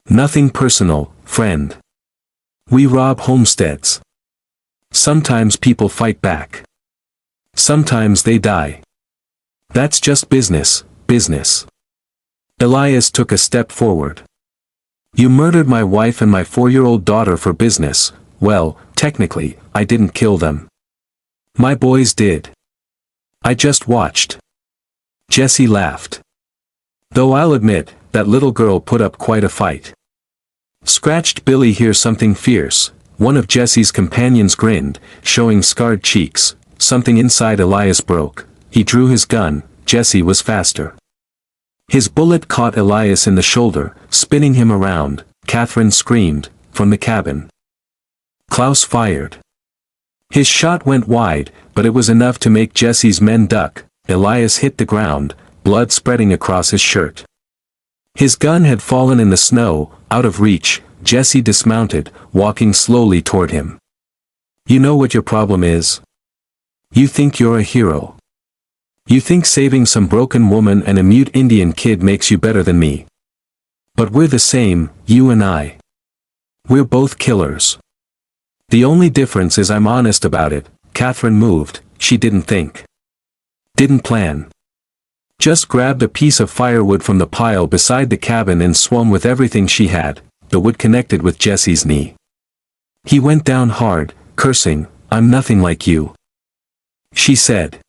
A: Nothing personal, friend. We rob homesteads. Sometimes people fight back. Sometimes they die. That's just business. Elias took a step forward. You murdered my wife and my 4-year-old daughter for business. Well, technically, I didn't kill them. My boys did. I just watched. Jesse laughed. Though I'll admit, that little girl put up quite a fight. Scratched Billy hear something fierce. One of Jesse's companions grinned, showing scarred cheeks. Something inside Elias broke. He drew his gun. Jesse was faster. His bullet caught Elias in the shoulder, spinning him around. Catherine screamed, from the cabin. Klaus fired. His shot went wide, but it was enough to make Jesse's men duck. Elias hit the ground, blood spreading across his shirt. His gun had fallen in the snow, out of reach. Jesse dismounted, walking slowly toward him. You know what your problem is? You think you're a hero. You think saving some broken woman and a mute Indian kid makes you better than me. But we're the same, you and I. We're both killers. The only difference is I'm honest about it. Catherine moved. She didn't think. Didn't plan. Just grabbed a piece of firewood from the pile beside the cabin and swung with everything she had. The wood connected with Jesse's knee. He went down hard, cursing, I'm nothing like you. She said.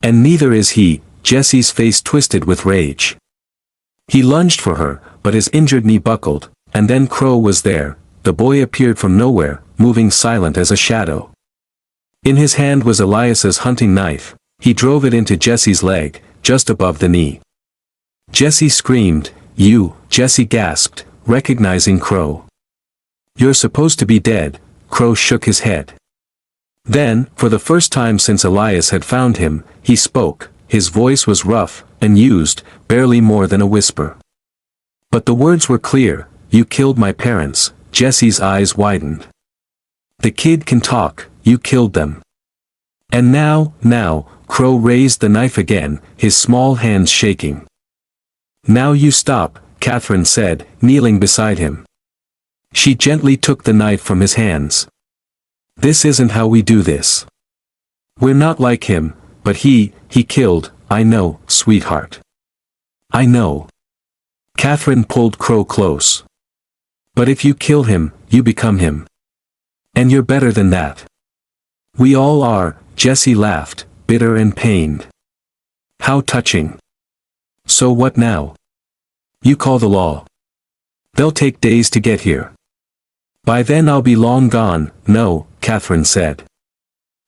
A: And neither is he. Jesse's face twisted with rage. He lunged for her, but his injured knee buckled, and then Crow was there. The boy appeared from nowhere, moving silent as a shadow. In his hand was Elias's hunting knife. He drove it into Jesse's leg, just above the knee. Jesse screamed. You, Jesse gasped, recognizing Crow. You're supposed to be dead. Crow shook his head. Then, for the first time since Elias had found him, he spoke. His voice was rough, and used, barely more than a whisper. But the words were clear. You killed my parents. Jesse's eyes widened. The kid can talk. You killed them. And now, Crow raised the knife again, his small hands shaking. Now you stop. Catherine said, kneeling beside him. She gently took the knife from his hands. This isn't how we do this. We're not like him, but he killed, I know, sweetheart. I know. Catherine pulled Crow close. But if you kill him, you become him. And you're better than that. We all are, Jesse laughed, bitter and pained. How touching. So what now? You call the law. They'll take days to get here. By then I'll be long gone. No, Catherine said.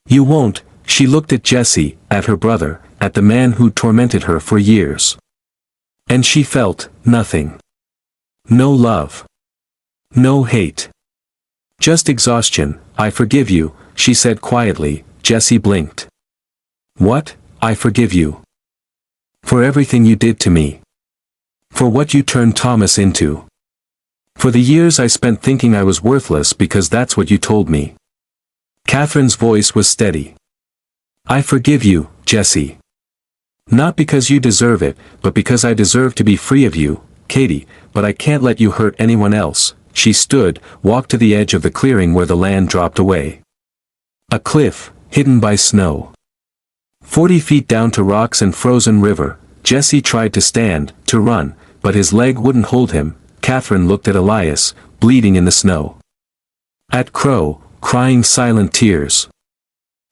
A: You won't. She looked at Jesse, at her brother, at the man who'd tormented her for years. And she felt nothing. No love. No hate. Just exhaustion. I forgive you, she said quietly. Jesse blinked. What? I forgive you. For everything you did to me. For what you turned Thomas into. For the years I spent thinking I was worthless because that's what you told me. Catherine's voice was steady. I forgive you, Jesse. Not because you deserve it, but because I deserve to be free of you, Katie, but I can't let you hurt anyone else. She stood, walked to the edge of the clearing where the land dropped away. A cliff, hidden by snow. 40 feet down to rocks and frozen river. Jesse tried to stand, to run, but his leg wouldn't hold him. Catherine looked at Elias, bleeding in the snow. At Crow, crying silent tears.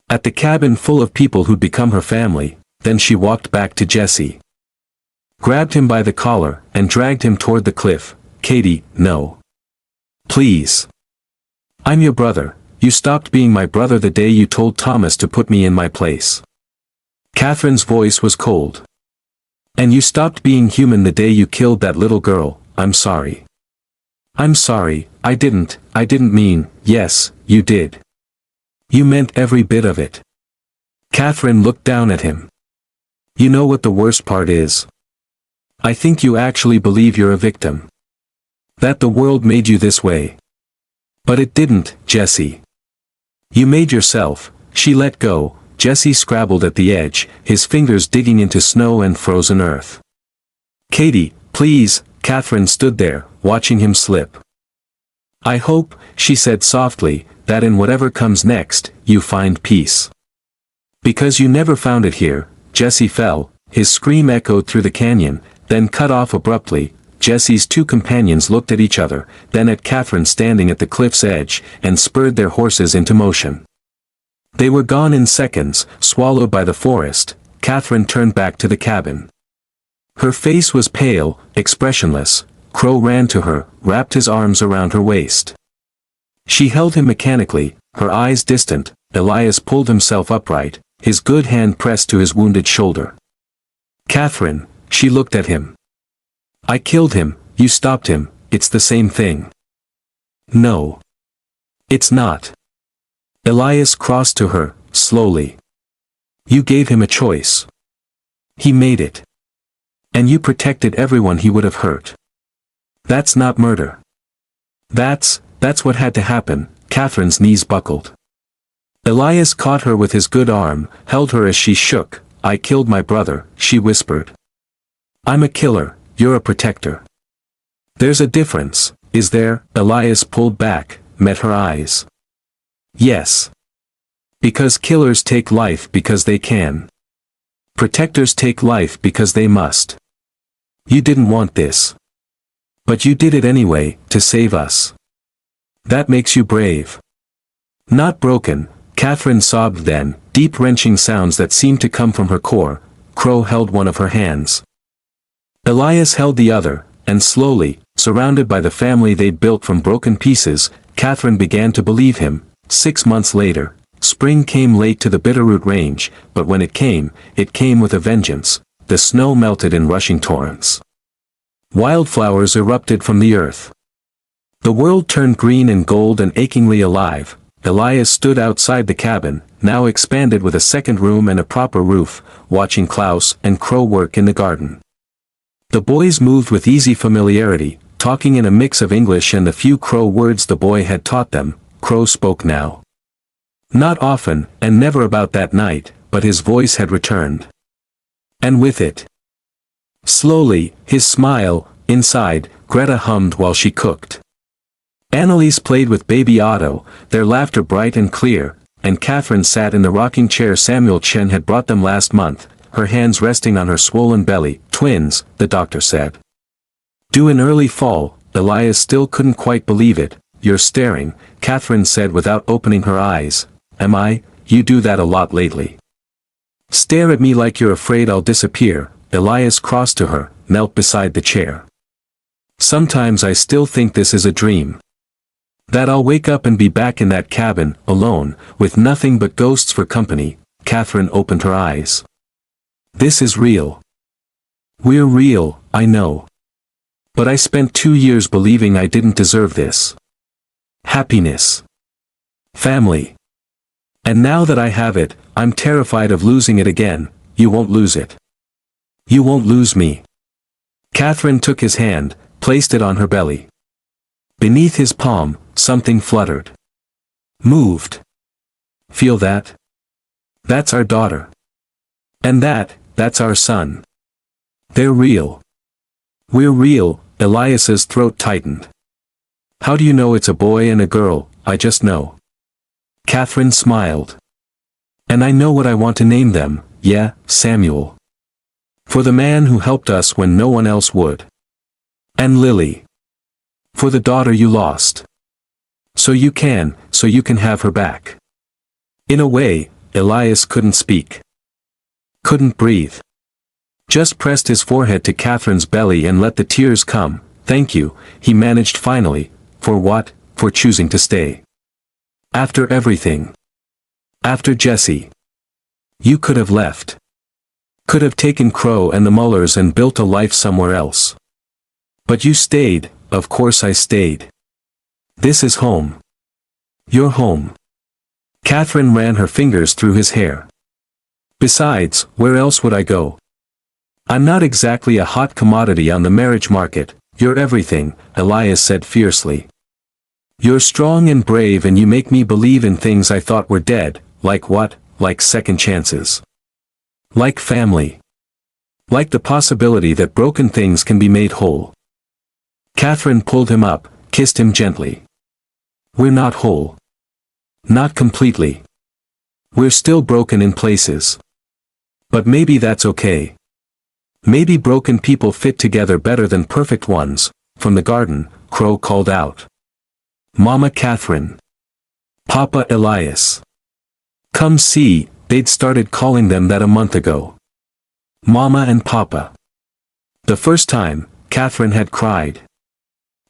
A: At the cabin full of people who'd become her family. Then she walked back to Jesse. Grabbed him by the collar, and dragged him toward the cliff. Katie, no. Please. I'm your brother. You stopped being my brother the day you told Thomas to put me in my place. Catherine's voice was cold. And you stopped being human the day you killed that little girl. I'm sorry. I'm sorry, I didn't mean, yes, you did. You meant every bit of it. Catherine looked down at him. You know what the worst part is? I think you actually believe you're a victim. That the world made you this way. But it didn't, Jesse. You made yourself. She let go. Jesse scrabbled at the edge, his fingers digging into snow and frozen earth. Katie, please. Catherine stood there, watching him slip. I hope, she said softly, that in whatever comes next, you find peace. Because you never found it here. Jesse fell, his scream echoed through the canyon, then cut off abruptly. Jesse's two companions looked at each other, then at Catherine standing at the cliff's edge, and spurred their horses into motion. They were gone in seconds, swallowed by the forest. Catherine turned back to the cabin. Her face was pale, expressionless. Crow ran to her, wrapped his arms around her waist. She held him mechanically, her eyes distant. Elias pulled himself upright, his good hand pressed to his wounded shoulder. Catherine, she looked at him. I killed him, you stopped him, it's the same thing. No. It's not. Elias crossed to her, slowly. You gave him a choice. He made it. And you protected everyone he would have hurt. That's not murder. That's what had to happen. Catherine's knees buckled. Elias caught her with his good arm, held her as she shook. I killed my brother, she whispered. I'm a killer, you're a protector. There's a difference, is there? Elias pulled back, met her eyes. Yes. Because killers take life because they can. Protectors take life because they must. You didn't want this. But you did it anyway, to save us. That makes you brave. Not broken. Catherine sobbed then, deep wrenching sounds that seemed to come from her core. Crow held one of her hands. Elias held the other, and slowly, surrounded by the family they'd built from broken pieces, Catherine began to believe him. 6 months later, spring came late to the Bitterroot Range, but when it came with a vengeance. The snow melted in rushing torrents. Wildflowers erupted from the earth. The world turned green and gold and achingly alive. Elias stood outside the cabin, now expanded with a second room and a proper roof, watching Klaus and Crow work in the garden. The boys moved with easy familiarity, talking in a mix of English and the few Crow words the boy had taught them. Crow spoke now. Not often, and never about that night, but his voice had returned. And with it. Slowly, his smile, Inside, Greta hummed while she cooked. Annalise played with baby Otto, their laughter bright and clear, and Catherine sat in the rocking chair Samuel Chen had brought them last month, her hands resting on her swollen belly. Twins, the doctor said. Due in early fall. Elias still couldn't quite believe it. You're staring, Catherine said without opening her eyes. Am I? You do that a lot lately. Stare at me like you're afraid I'll disappear. Elias crossed to her, knelt beside the chair. Sometimes I still think this is a dream. That I'll wake up and be back in that cabin, alone, with nothing but ghosts for company. Catherine opened her eyes. This is real. We're real, I know. But I spent 2 years believing I didn't deserve this. Happiness. Family. And now that I have it, I'm terrified of losing it again. You won't lose it. You won't lose me. Catherine took his hand, placed it on her belly. Beneath his palm, something fluttered. Moved. Feel that? That's our daughter. And that's our son. They're real. We're real. Elias's throat tightened. How do you know it's a boy and a girl? I just know. Catherine smiled. And I know what I want to name them. Yeah, Samuel. For the man who helped us when no one else would. And Lily. For the daughter you lost. So you can have her back. In a way, Elias couldn't speak. Couldn't breathe. Just pressed his forehead to Catherine's belly and let the tears come. Thank you, he managed finally. For what? For choosing to stay. After everything. After Jesse. You could have left. Could have taken Crow and the Mullers and built a life somewhere else. But you stayed. Of course I stayed. This is home. Your home. Catherine ran her fingers through his hair. Besides, where else would I go? I'm not exactly a hot commodity on the marriage market. You're everything, Elias said fiercely. You're strong and brave and you make me believe in things I thought were dead. Like what? Like second chances. Like family. Like the possibility that broken things can be made whole. Catherine pulled him up, kissed him gently. We're not whole. Not completely. We're still broken in places. But maybe that's okay. Maybe broken people fit together better than perfect ones. From the garden, Crow called out. Mama Catherine. Papa Elias. Come see, they'd started calling them that a month ago. Mama and Papa. The first time, Catherine had cried.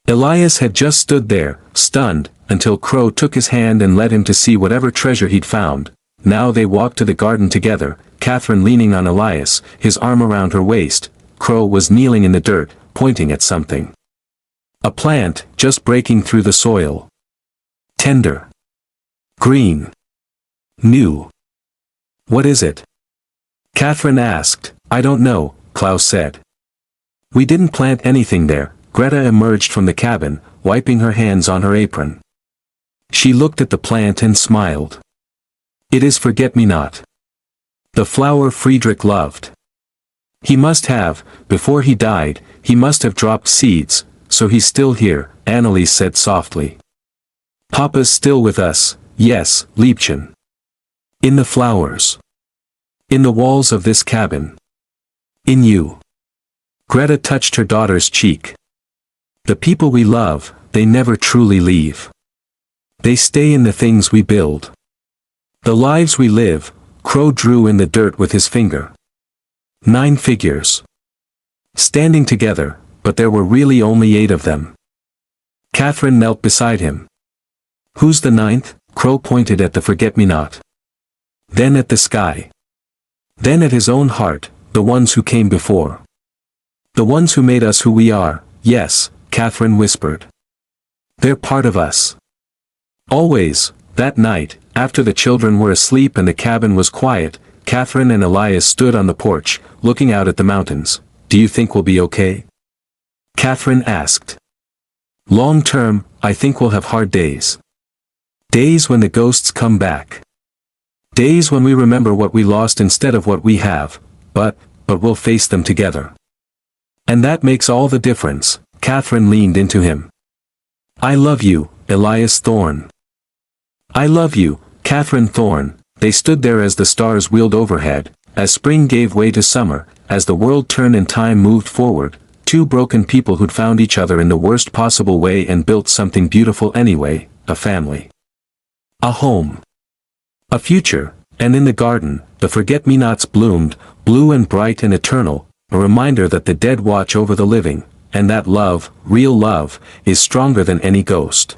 A: Elias had just stood there, stunned, until Crow took his hand and led him to see whatever treasure he'd found. Now they walked to the garden together, Catherine leaning on Elias, his arm around her waist. Crow was kneeling in the dirt, pointing at something. A plant, just breaking through the soil. Tender. Green. New. What is it? Catherine asked. I don't know, Klaus said. We didn't plant anything there. Greta emerged from the cabin, wiping her hands on her apron. She looked at the plant and smiled. It is forget-me-not. The flower Friedrich loved. He must have, before he died, he must have dropped seeds, so he's still here, Annalise said softly. Papa's still with us, yes, Liebchen. In the flowers. In the walls of this cabin. In you. Greta touched her daughter's cheek. The people we love, they never truly leave. They stay in the things we build. The lives we live. Crow drew in the dirt with his finger. 9 figures. Standing together, but there were really only 8 of them. Catherine knelt beside him. Who's the 9th? Crow pointed at the forget-me-not. Then at the sky. Then at his own heart, the ones who came before. The ones who made us who we are, yes, Catherine whispered. They're part of us. Always. That night, after the children were asleep and the cabin was quiet, Catherine and Elias stood on the porch, looking out at the mountains. Do you think we'll be okay? Catherine asked. Long term, I think we'll have hard days. Days when the ghosts come back. Days when we remember what we lost instead of what we have, but we'll face them together. And that makes all the difference. Catherine leaned into him. I love you, Elias Thorne. I love you, Catherine Thorne. They stood there as the stars wheeled overhead, as spring gave way to summer, as the world turned and time moved forward, two broken people who'd found each other in the worst possible way and built something beautiful anyway, a family. A home. A future, and in the garden, the forget-me-nots bloomed, blue and bright and eternal, a reminder that the dead watch over the living, and that love, real love, is stronger than any ghost.